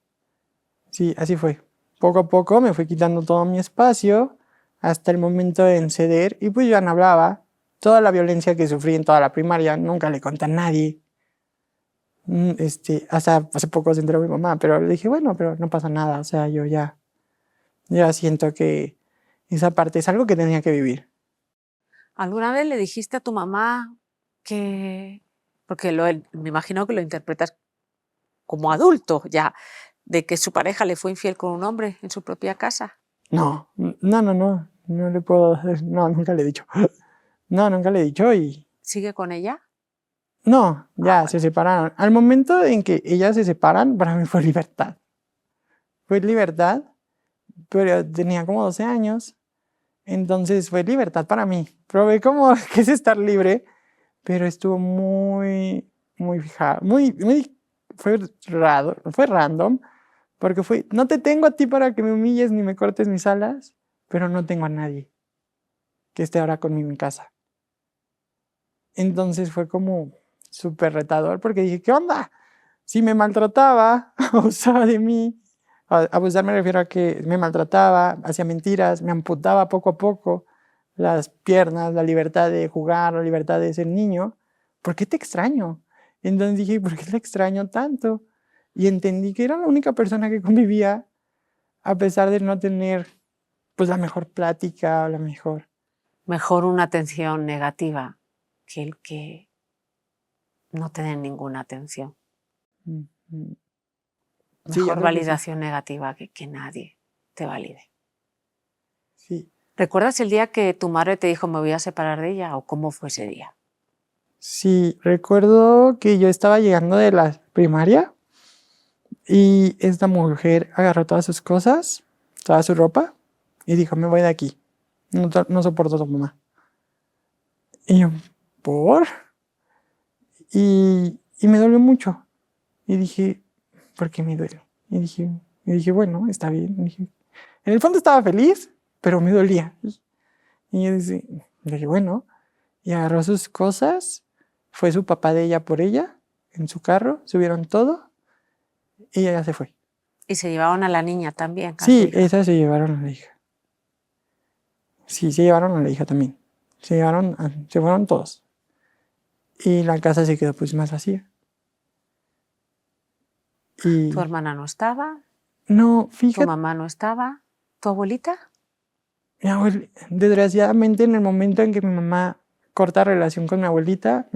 Sí, así fue. Poco a poco me fui quitando todo mi espacio hasta el momento de ceder y pues ya no hablaba. Toda la violencia que sufrí en toda la primaria nunca le conté a nadie. Hasta hace poco se enteró mi mamá, pero le dije, bueno, pero no pasa nada. O sea, yo ya siento que esa parte es algo que tenía que vivir. ¿Alguna vez le dijiste a tu mamá que, porque me imagino que lo interpretas como adulto ya, de que su pareja le fue infiel con un hombre en su propia casa? No le puedo hacer, no, nunca le he dicho. No, nunca le he dicho y ¿Sigue con ella? no, ya Bueno. se separaron. Al momento en que ellas se separan, para mí fue libertad. Fue libertad, pero tenía como 12 años, entonces fue libertad para mí. Probé como que es estar libre, pero estuvo muy fijado, fue random, porque no te tengo a ti para que me humilles ni me cortes mis alas, pero no tengo a nadie que esté ahora conmigo en casa. Entonces fue como súper retador, porque dije, ¿qué onda? Si me maltrataba, abusaba de mí. Abusar me refiero a que me maltrataba, hacía mentiras, me amputaba poco a poco las piernas, la libertad de jugar, la libertad de ser niño. ¿Por qué te extraño? Entonces dije, ¿por qué te extraño tanto? Y entendí que era la única persona que convivía a pesar de no tener pues la mejor plática o la mejor. Mejor una atención negativa que el que no tener ninguna atención. Mm, mm. Sí, yo Mejor creo que sí. validación negativa que nadie te valide. Sí. ¿Recuerdas el día que tu madre te dijo me voy a separar de ella o cómo fue ese día? Sí, recuerdo que yo estaba llegando de la primaria y esta mujer agarró todas sus cosas, toda su ropa y dijo, me voy de aquí. No soporto a tu mamá. Y yo, ¿por? Y me dolió mucho. Y dije, ¿por qué me duele? Y dije, bueno, está bien. Y dije, en el fondo estaba feliz, pero me dolía. Y yo dije, bueno, y agarró sus cosas, fue su papá de ella por ella, en su carro, subieron todo, y ella se fue. Y se llevaron a la niña también, a su Sí, hija. esa se llevaron a la hija. Sí, se llevaron a la hija también. Se fueron todos. Y la casa se quedó pues más vacía. Y Tu hermana no estaba, no, tu fíjate, mamá no estaba, tu abuelita. desgraciadamente en el momento en que mi mamá corta relación con mi abuelita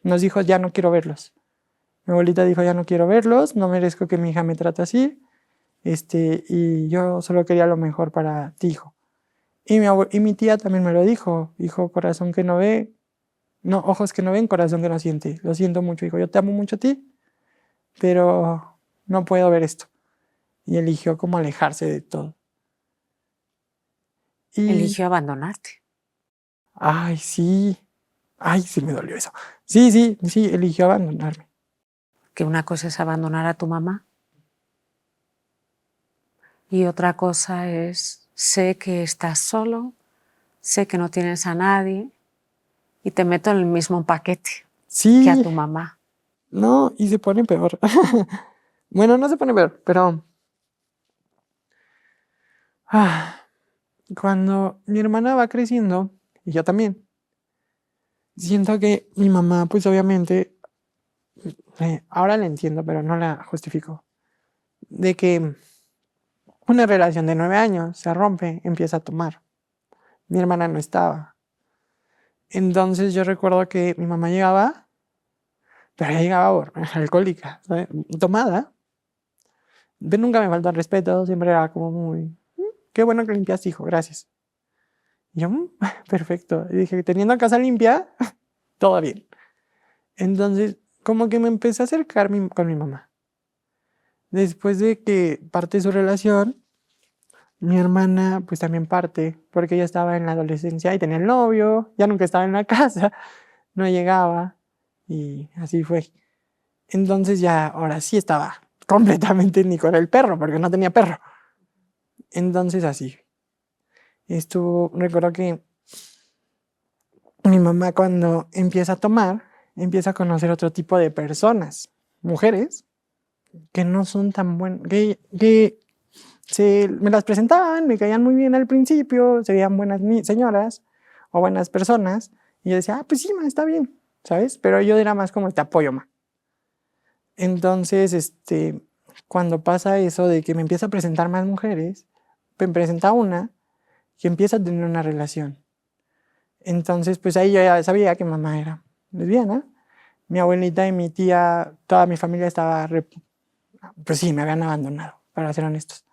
nos dijo, ya no quiero verlos. Mi abuelita dijo, ya no quiero verlos, no merezco que mi hija me trate así, y yo solo quería lo mejor para ti, hijo. Y mi tía también me lo dijo, hijo, corazón que no ve, no, ojos que no ven, corazón que no siente. Lo siento mucho, hijo, yo te amo mucho a ti, pero no puedo ver esto. Y eligió como alejarse de todo. Y, Eligió abandonarte. ay, sí, ay, sí me dolió eso. Sí, sí, sí, eligió abandonarme. Que una cosa es abandonar a tu mamá y otra cosa es sé que estás solo, sé que no tienes a nadie y te meto en el mismo paquete que a Sí, tu mamá. no, y se pone peor. Bueno, no se pone peor, pero ah, cuando mi hermana va creciendo, y yo también, siento que mi mamá, pues obviamente, ahora la entiendo, pero no la justifico, de que una relación de 9 años se rompe, empieza a tomar. Mi hermana no estaba. Entonces yo recuerdo que mi mamá llegaba, pero ella llegaba alcohólica, ¿sabes? Tomada. Pero nunca me faltó el respeto, siempre era como muy, qué bueno que limpiaste, hijo, gracias. Y yo, perfecto. Y dije, teniendo casa limpia, todo bien. Entonces, como que me empecé a acercar con mi mamá. Después de que parte su relación, mi hermana pues también parte, porque ella estaba en la adolescencia y tenía el novio, ya nunca estaba en la casa, no llegaba y así fue. Entonces ya ahora sí estaba completamente ni con el perro, porque no tenía perro. Entonces así. Recuerdo que mi mamá cuando empieza a tomar, empieza a conocer otro tipo de personas, mujeres, que no son tan buenas, que me las presentaban, me caían muy bien al principio, se veían buenas señoras o buenas personas, y yo decía, ah, pues sí, ma, está bien, ¿sabes? Pero yo era más como este apoyo, ma. Entonces, cuando pasa eso de que me empieza a presentar más mujeres, me presenta una que empieza a tener una relación. Entonces, pues ahí yo ya sabía que mamá era lesbiana. Mi abuelita y mi tía, toda mi familia estaba, pues sí, me habían abandonado, para ser honestos.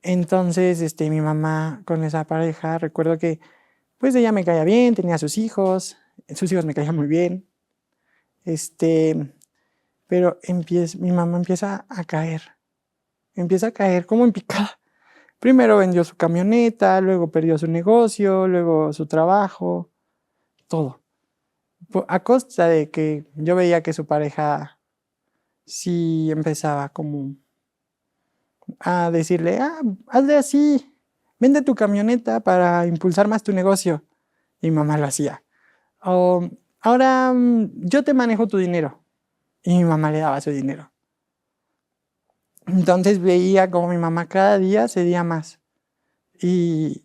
Entonces, mi mamá con esa pareja, recuerdo que, pues ella me caía bien, tenía sus hijos me caían muy bien, pero mi mamá empieza a caer como en picada. Primero vendió su camioneta, luego perdió su negocio, luego su trabajo, todo. A costa de que yo veía que su pareja sí empezaba como a decirle, ah, hazle así, vende tu camioneta para impulsar más tu negocio. Y mi mamá lo hacía. O, ahora yo te manejo tu dinero. Y mi mamá le daba su dinero. Entonces veía como mi mamá cada día cedía más. Y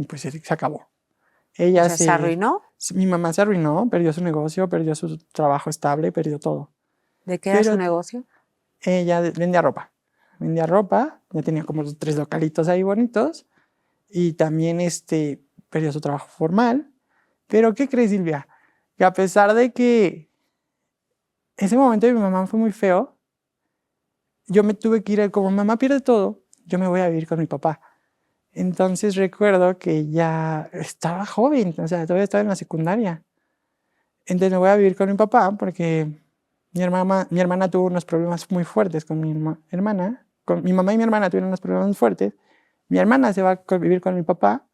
pues se acabó. O sea, ¿se arruinó? Mi mamá se arruinó, perdió su negocio, perdió su trabajo estable, perdió todo. ¿De qué era su negocio? Ella vendía ropa. Vendía ropa, ya tenía como 3 localitos ahí bonitos. Y también perdió su trabajo formal. Pero ¿qué crees, Silvia? Que a pesar de que ese momento de mi mamá fue muy feo, yo me tuve que ir, como mamá pierde todo, yo me voy a vivir con mi papá. Entonces recuerdo que ya estaba joven, o sea, todavía estaba en la secundaria. Entonces me voy a vivir con mi papá porque mi hermana tuvo unos problemas muy fuertes con mi hermana. Con mi mamá y mi hermana tuvieron unos problemas muy fuertes. Mi hermana se va a vivir con mi papá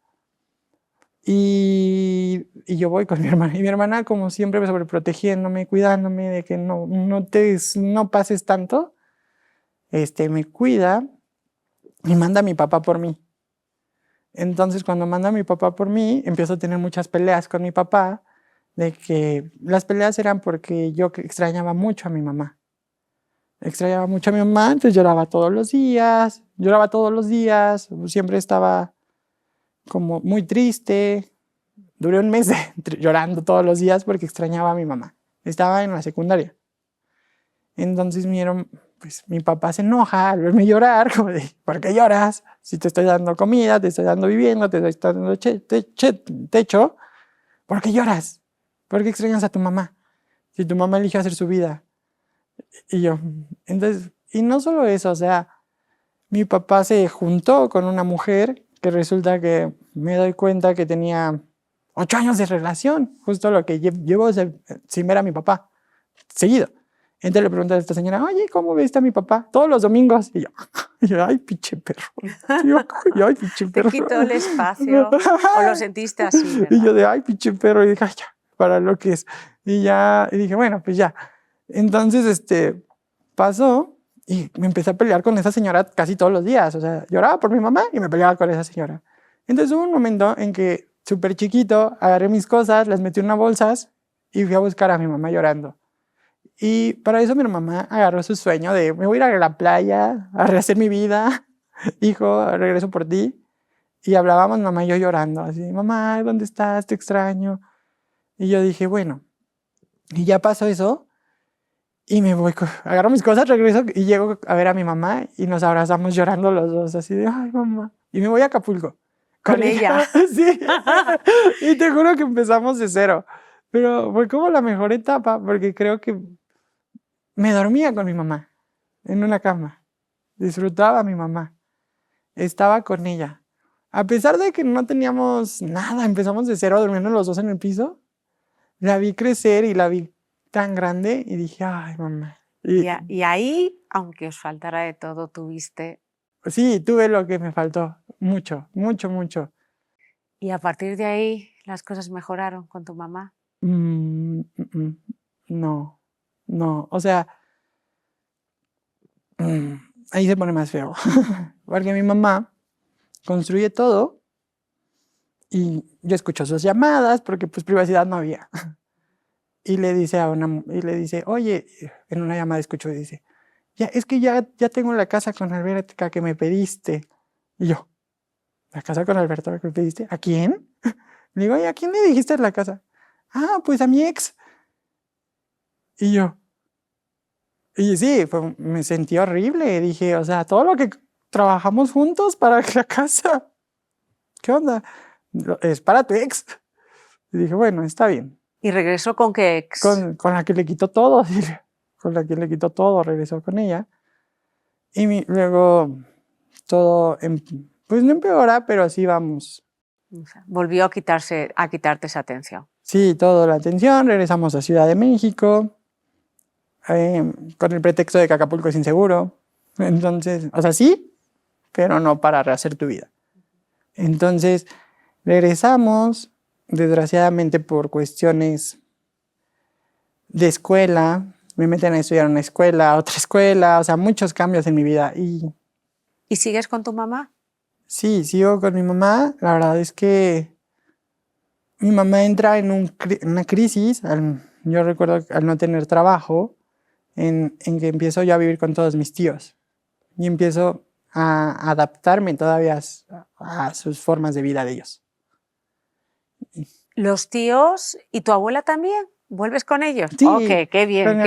y yo voy con mi hermana. Y mi hermana, como siempre, sobreprotegiéndome, cuidándome de que no pases tanto, me cuida y manda a mi papá por mí. Entonces, cuando manda a mi papá por mí, empiezo a tener muchas peleas con mi papá, de que las peleas eran porque yo extrañaba mucho a mi mamá. Extrañaba mucho a mi mamá, entonces lloraba todos los días, siempre estaba como muy triste. Duré un mes llorando todos los días porque extrañaba a mi mamá. Estaba en la secundaria. Entonces mi papá se enoja al verme llorar, como de, ¿por qué lloras? Si te estoy dando comida, te estoy dando vivienda, te estoy dando techo, ¿por qué lloras? ¿Por qué extrañas a tu mamá? Si tu mamá eligió hacer su vida. Y yo, entonces, y no solo eso, o sea, mi papá se juntó con una mujer que resulta que me doy cuenta que tenía 8 años de relación, justo lo que llevo sin ver a mi papá, seguido. Entonces le pregunté a esta señora, oye, ¿cómo viste a mi papá? Todos los domingos. Y yo ay, pinche perro. Ay, pinche perro. ¿Te quitó el espacio o lo sentiste así, verdad? Y yo ay, pinche perro. Y dije, ay, ya, para lo que es. Y dije, bueno, pues ya. Entonces, pasó y me empecé a pelear con esa señora casi todos los días. O sea, lloraba por mi mamá y me peleaba con esa señora. Entonces hubo un momento en que, súper chiquito, agarré mis cosas, las metí en unas bolsas y fui a buscar a mi mamá llorando. Y para eso mi mamá agarró su sueño de, me voy a ir a la playa, a rehacer mi vida, hijo, regreso por ti. Y hablábamos mamá y yo llorando, así, mamá, ¿dónde estás? Te extraño. Y yo dije, bueno, y ya pasó eso, y me voy, agarro mis cosas, regreso y llego a ver a mi mamá y nos abrazamos llorando los dos, así de, ay, mamá. Y me voy a Acapulco. ¿Con ella? Sí. Y te juro que empezamos de cero. Pero fue como la mejor etapa, porque creo que me dormía con mi mamá en una cama. Disfrutaba a mi mamá. Estaba con ella. A pesar de que no teníamos nada, empezamos de cero durmiendo los dos en el piso. La vi crecer y la vi tan grande y dije, ay, mamá. Y ahí, aunque os faltara de todo, tuviste... Sí, tuve lo que me faltó. Mucho, mucho, mucho. ¿Y a partir de ahí las cosas mejoraron con tu mamá? No, no. O sea, ahí se pone más feo. Porque mi mamá construye todo y yo escucho sus llamadas porque pues privacidad no había. Y le dice oye, en una llamada escucho y dice, es que ya tengo la casa con alberca que me pediste. Y yo, ¿la casa con alberca que me pediste? ¿A quién? Le digo, ¿a quién le dijiste la casa? Ah, pues a mi ex. Y yo, y sí, me sentí horrible. Dije, o sea, todo lo que trabajamos juntos para la casa, ¿qué onda? Es para tu ex. Y dije, bueno, está bien. ¿Y regresó con qué ex? Con la que le quitó todo, con la que le quitó todo, regresó con ella. Y luego todo, pues no empeora, pero así vamos. Volvió a quitarte esa atención. Sí, toda la atención, regresamos a Ciudad de México, con el pretexto de que Acapulco es inseguro. Entonces, o sea, sí, pero no para rehacer tu vida. Entonces, regresamos, desgraciadamente por cuestiones de escuela, me meten a estudiar una escuela, otra escuela, o sea, muchos cambios en mi vida. ¿Y sigues con tu mamá? Sí, sigo con mi mamá. La verdad es que mi mamá entra en una crisis, yo recuerdo al no tener trabajo, en que empiezo yo a vivir con todos mis tíos y empiezo a adaptarme todavía a sus formas de vida de ellos. ¿Los tíos y tu abuela también? ¿Vuelves con ellos? Sí, Ok, qué bien.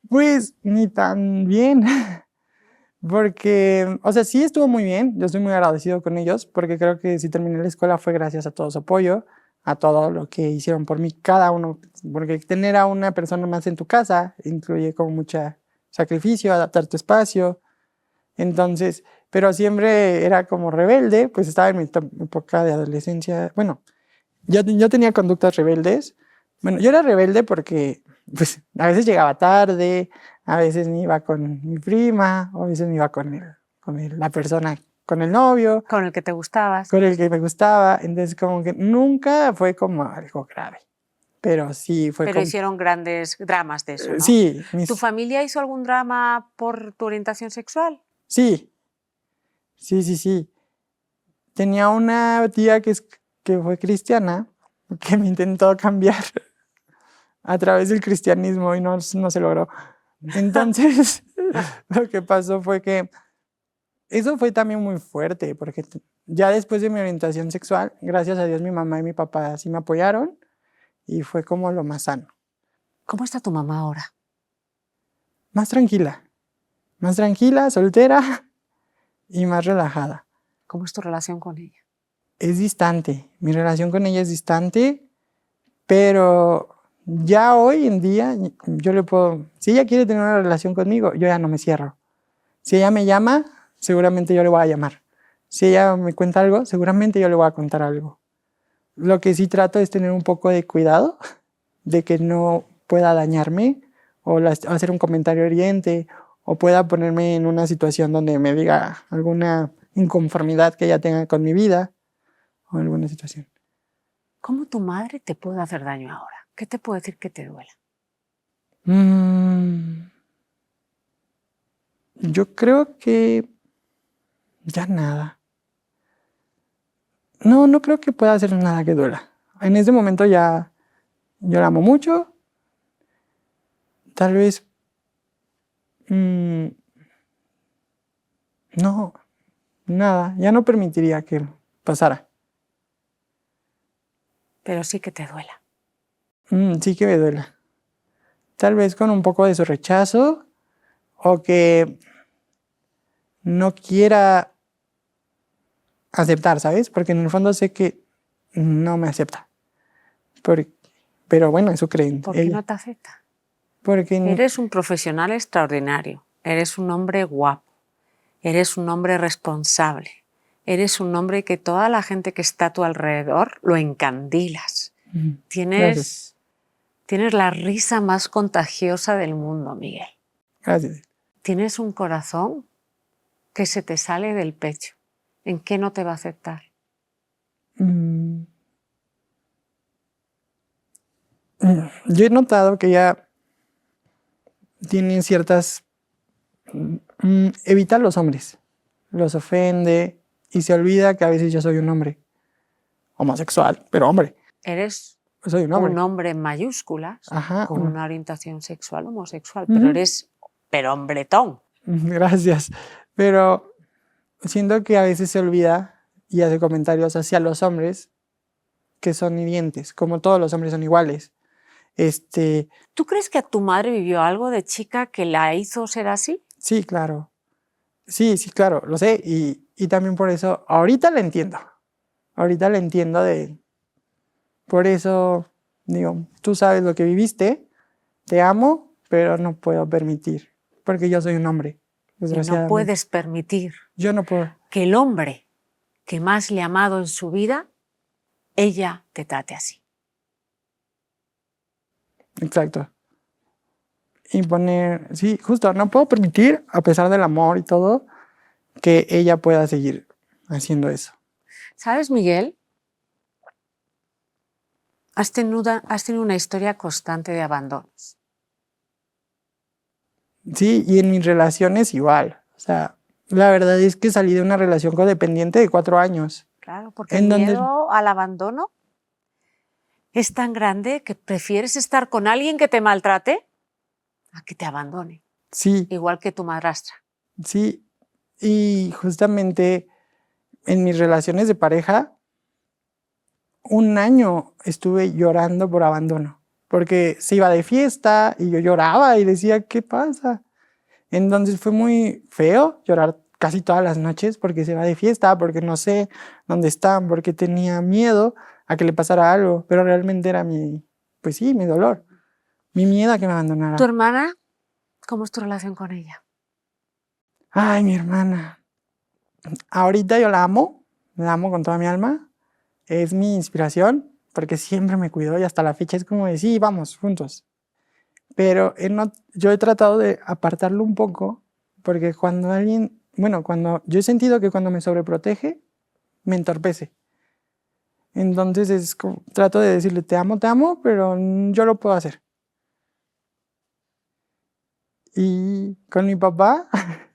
Pues ni tan bien, porque, o sea, sí estuvo muy bien, yo estoy muy agradecido con ellos, porque creo que si terminé la escuela fue gracias a todo su apoyo, a todo lo que hicieron por mí, cada uno, porque tener a una persona más en tu casa incluye como mucho sacrificio, adaptar tu espacio, entonces, pero siempre era como rebelde, pues estaba en mi época de adolescencia, bueno, yo tenía conductas rebeldes. Bueno, yo era rebelde porque pues, a veces llegaba tarde, a veces me iba con mi prima, o a veces me iba la persona, con el novio, Con el que te gustabas. con el que me gustaba. Entonces, como que nunca fue como algo grave, pero sí fue Pero como... hicieron grandes dramas de eso, ¿no? Sí, ¿Tu familia hizo algún drama por tu orientación sexual? sí, sí. Tenía una tía que fue cristiana, que me intentó cambiar a través del cristianismo y no se logró. Entonces, lo que pasó fue que eso fue también muy fuerte, porque ya después de mi orientación sexual, gracias a Dios mi mamá y mi papá sí me apoyaron y fue como lo más sano. ¿Cómo está tu mamá ahora? Más tranquila, soltera y más relajada. ¿Cómo es tu relación con ella? Es distante, mi relación con ella es distante, pero ya hoy en día yo le puedo, si ella quiere tener una relación conmigo, yo ya no me cierro. Si ella me llama, seguramente yo le voy a llamar. Si ella me cuenta algo, seguramente yo le voy a contar algo. Lo que sí trato es tener un poco de cuidado de que no pueda dañarme o hacer un comentario hiriente o pueda ponerme en una situación donde me diga alguna inconformidad que ella tenga con mi vida o alguna situación. ¿Cómo tu madre te puede hacer daño ahora? ¿Qué te puede decir que te duela? Yo creo que ya nada. No creo que pueda hacer nada que duela. En este momento ya yo la amo mucho. Tal vez no, nada. Ya no permitiría que pasara. Pero sí que te duela. Sí que me duela. Tal vez con un poco de su rechazo o que no quiera aceptar, ¿sabes? Porque en el fondo sé que no me acepta. Pero bueno, eso creen ¿Por qué ella. no te acepta? Porque Eres un profesional extraordinario. Eres un hombre guapo. Eres un hombre responsable. Eres un hombre que toda la gente que está a tu alrededor lo encandilas. Gracias. Tienes la risa más contagiosa del mundo, Miguel. Gracias. Tienes un corazón que se te sale del pecho. ¿En qué no te va a aceptar? Yo he notado que ella tiene ciertas... evita a los hombres, los ofende y se olvida que a veces yo soy un hombre homosexual, pero hombre, Eres soy un hombre. un hombre en mayúsculas, Ajá, con una orientación sexual homosexual, Ujú. pero hombretón. Gracias, pero siento que a veces se olvida y hace comentarios hacia los hombres que son hirientes, como todos los hombres son iguales. ¿Tú crees que a tu madre vivió algo de chica que la hizo ser así? Sí, claro. Sí, claro, lo sé. Y también por eso, ahorita la entiendo. Ahorita la entiendo por eso, digo, tú sabes lo que viviste, te amo, pero no puedo permitir, porque yo soy un hombre, Y no desgraciadamente. puedes permitir Yo no puedo. que el hombre que más le ha amado en su vida, ella te trate así. Exacto. Sí, justo, no puedo permitir, a pesar del amor y todo, que ella pueda seguir haciendo eso. ¿Sabes, Miguel? Has tenido una historia constante de abandonos. Sí, y en mis relaciones igual. O sea, la verdad es que salí de una relación codependiente de 4 años. Claro, porque el miedo al abandono es tan grande que prefieres estar con alguien que te maltrate a que te abandone. Sí. Igual que tu madrastra. Sí, y justamente en mis relaciones de pareja, 1 año estuve llorando por abandono, porque se iba de fiesta y yo lloraba y decía, ¿qué pasa? Entonces fue muy feo llorar casi todas las noches porque se va de fiesta, porque no sé dónde están, porque tenía miedo a que le pasara algo, pero realmente era pues sí, mi dolor, mi miedo a que me abandonara. ¿Tu hermana? ¿Cómo es tu relación con ella? Ay, mi hermana. Ahorita yo la amo con toda mi alma. Es mi inspiración porque siempre me cuidó y hasta la fecha es como de sí, vamos, juntos. Pero yo he tratado de apartarlo un poco porque cuando yo he sentido que cuando me sobreprotege, me entorpece. Entonces trato de decirle te amo, pero yo lo puedo hacer. Y con mi papá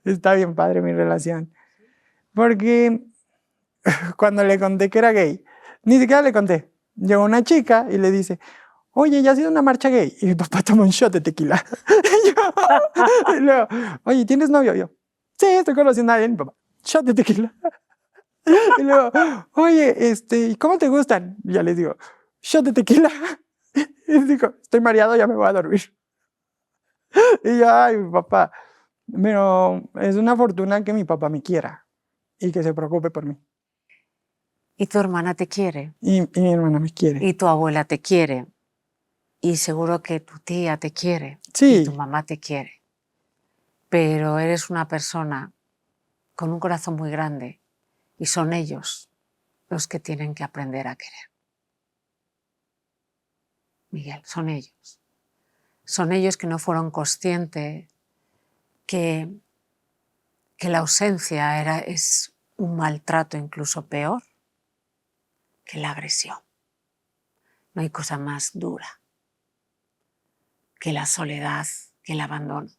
está bien padre mi relación. Porque cuando le conté que era gay, ni siquiera le conté. Llegó una chica y le dice, oye, ¿ya has ido a una marcha gay? Y mi papá toma un shot de tequila. Y luego, oye, ¿tienes novio? Y yo, sí, estoy conociendo a alguien. Mi papá, shot de tequila. Y luego, oye, ¿y cómo te gustan? Y ya les digo, shot de tequila. Y digo, estoy mareado, ya me voy a dormir. Y yo, ay, mi papá. Pero es una fortuna que mi papá me quiera y que se preocupe por mí. Y tu hermana te quiere. Y mi hermana me quiere. Y tu abuela te quiere. Y seguro que tu tía te quiere. Sí. Y tu mamá te quiere. Pero eres una persona con un corazón muy grande y son ellos los que tienen que aprender a querer. Miguel, son ellos. Son ellos que no fueron conscientes que la ausencia es un maltrato incluso peor que la agresión. No hay cosa más dura que la soledad, que el abandono.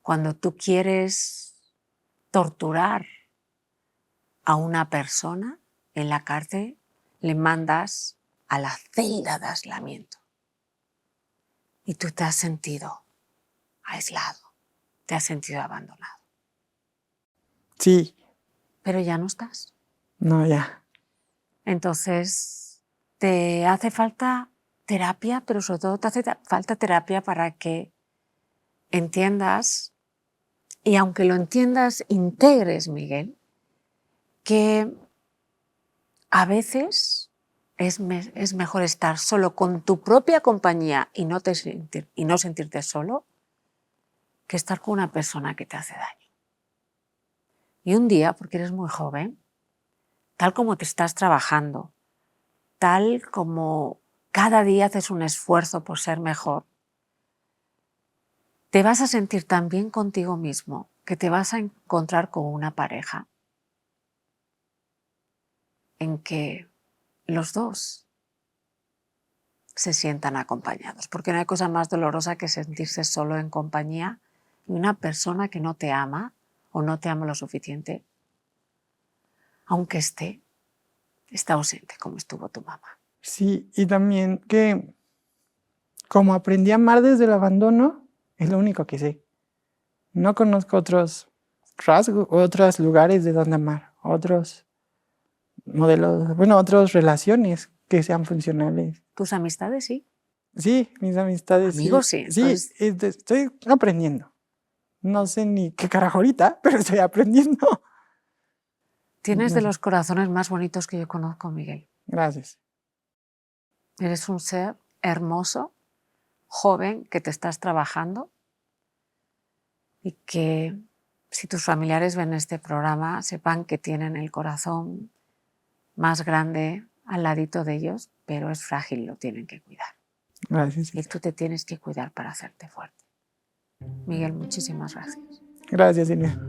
Cuando tú quieres torturar a una persona en la cárcel, le mandas a la celda de aislamiento. Y tú te has sentido aislado, te has sentido abandonado. Sí. Pero ya no estás. No, ya. Entonces, te hace falta terapia, pero sobre todo te hace falta terapia para que entiendas, y aunque lo entiendas, integres, Miguel, que a veces es mejor estar solo con tu propia compañía y no sentirte solo que estar con una persona que te hace daño. Y un día, porque eres muy joven, tal como te estás trabajando, tal como cada día haces un esfuerzo por ser mejor, te vas a sentir tan bien contigo mismo que te vas a encontrar con una pareja en que los dos se sientan acompañados, porque no hay cosa más dolorosa que sentirse solo en compañía de una persona que no te ama o no te ama lo suficiente, aunque está ausente como estuvo tu mamá. Sí, y también que como aprendí a amar desde el abandono, es lo único que sé. No conozco otros rasgos, otros lugares de donde amar, otros modelos, otras relaciones que sean funcionales. ¿Tus amistades sí? Sí, mis amistades. Amigos sí. Sí, estoy aprendiendo. No sé ni qué carajo ahorita, pero estoy aprendiendo. Tienes de los corazones más bonitos que yo conozco, Miguel. Gracias. Eres un ser hermoso, joven, que te estás trabajando y que si tus familiares ven este programa sepan que tienen el corazón más grande al ladito de ellos, pero es frágil, lo tienen que cuidar. Gracias. Y tú te tienes que cuidar para hacerte fuerte. Miguel, muchísimas gracias. Gracias, Silvia.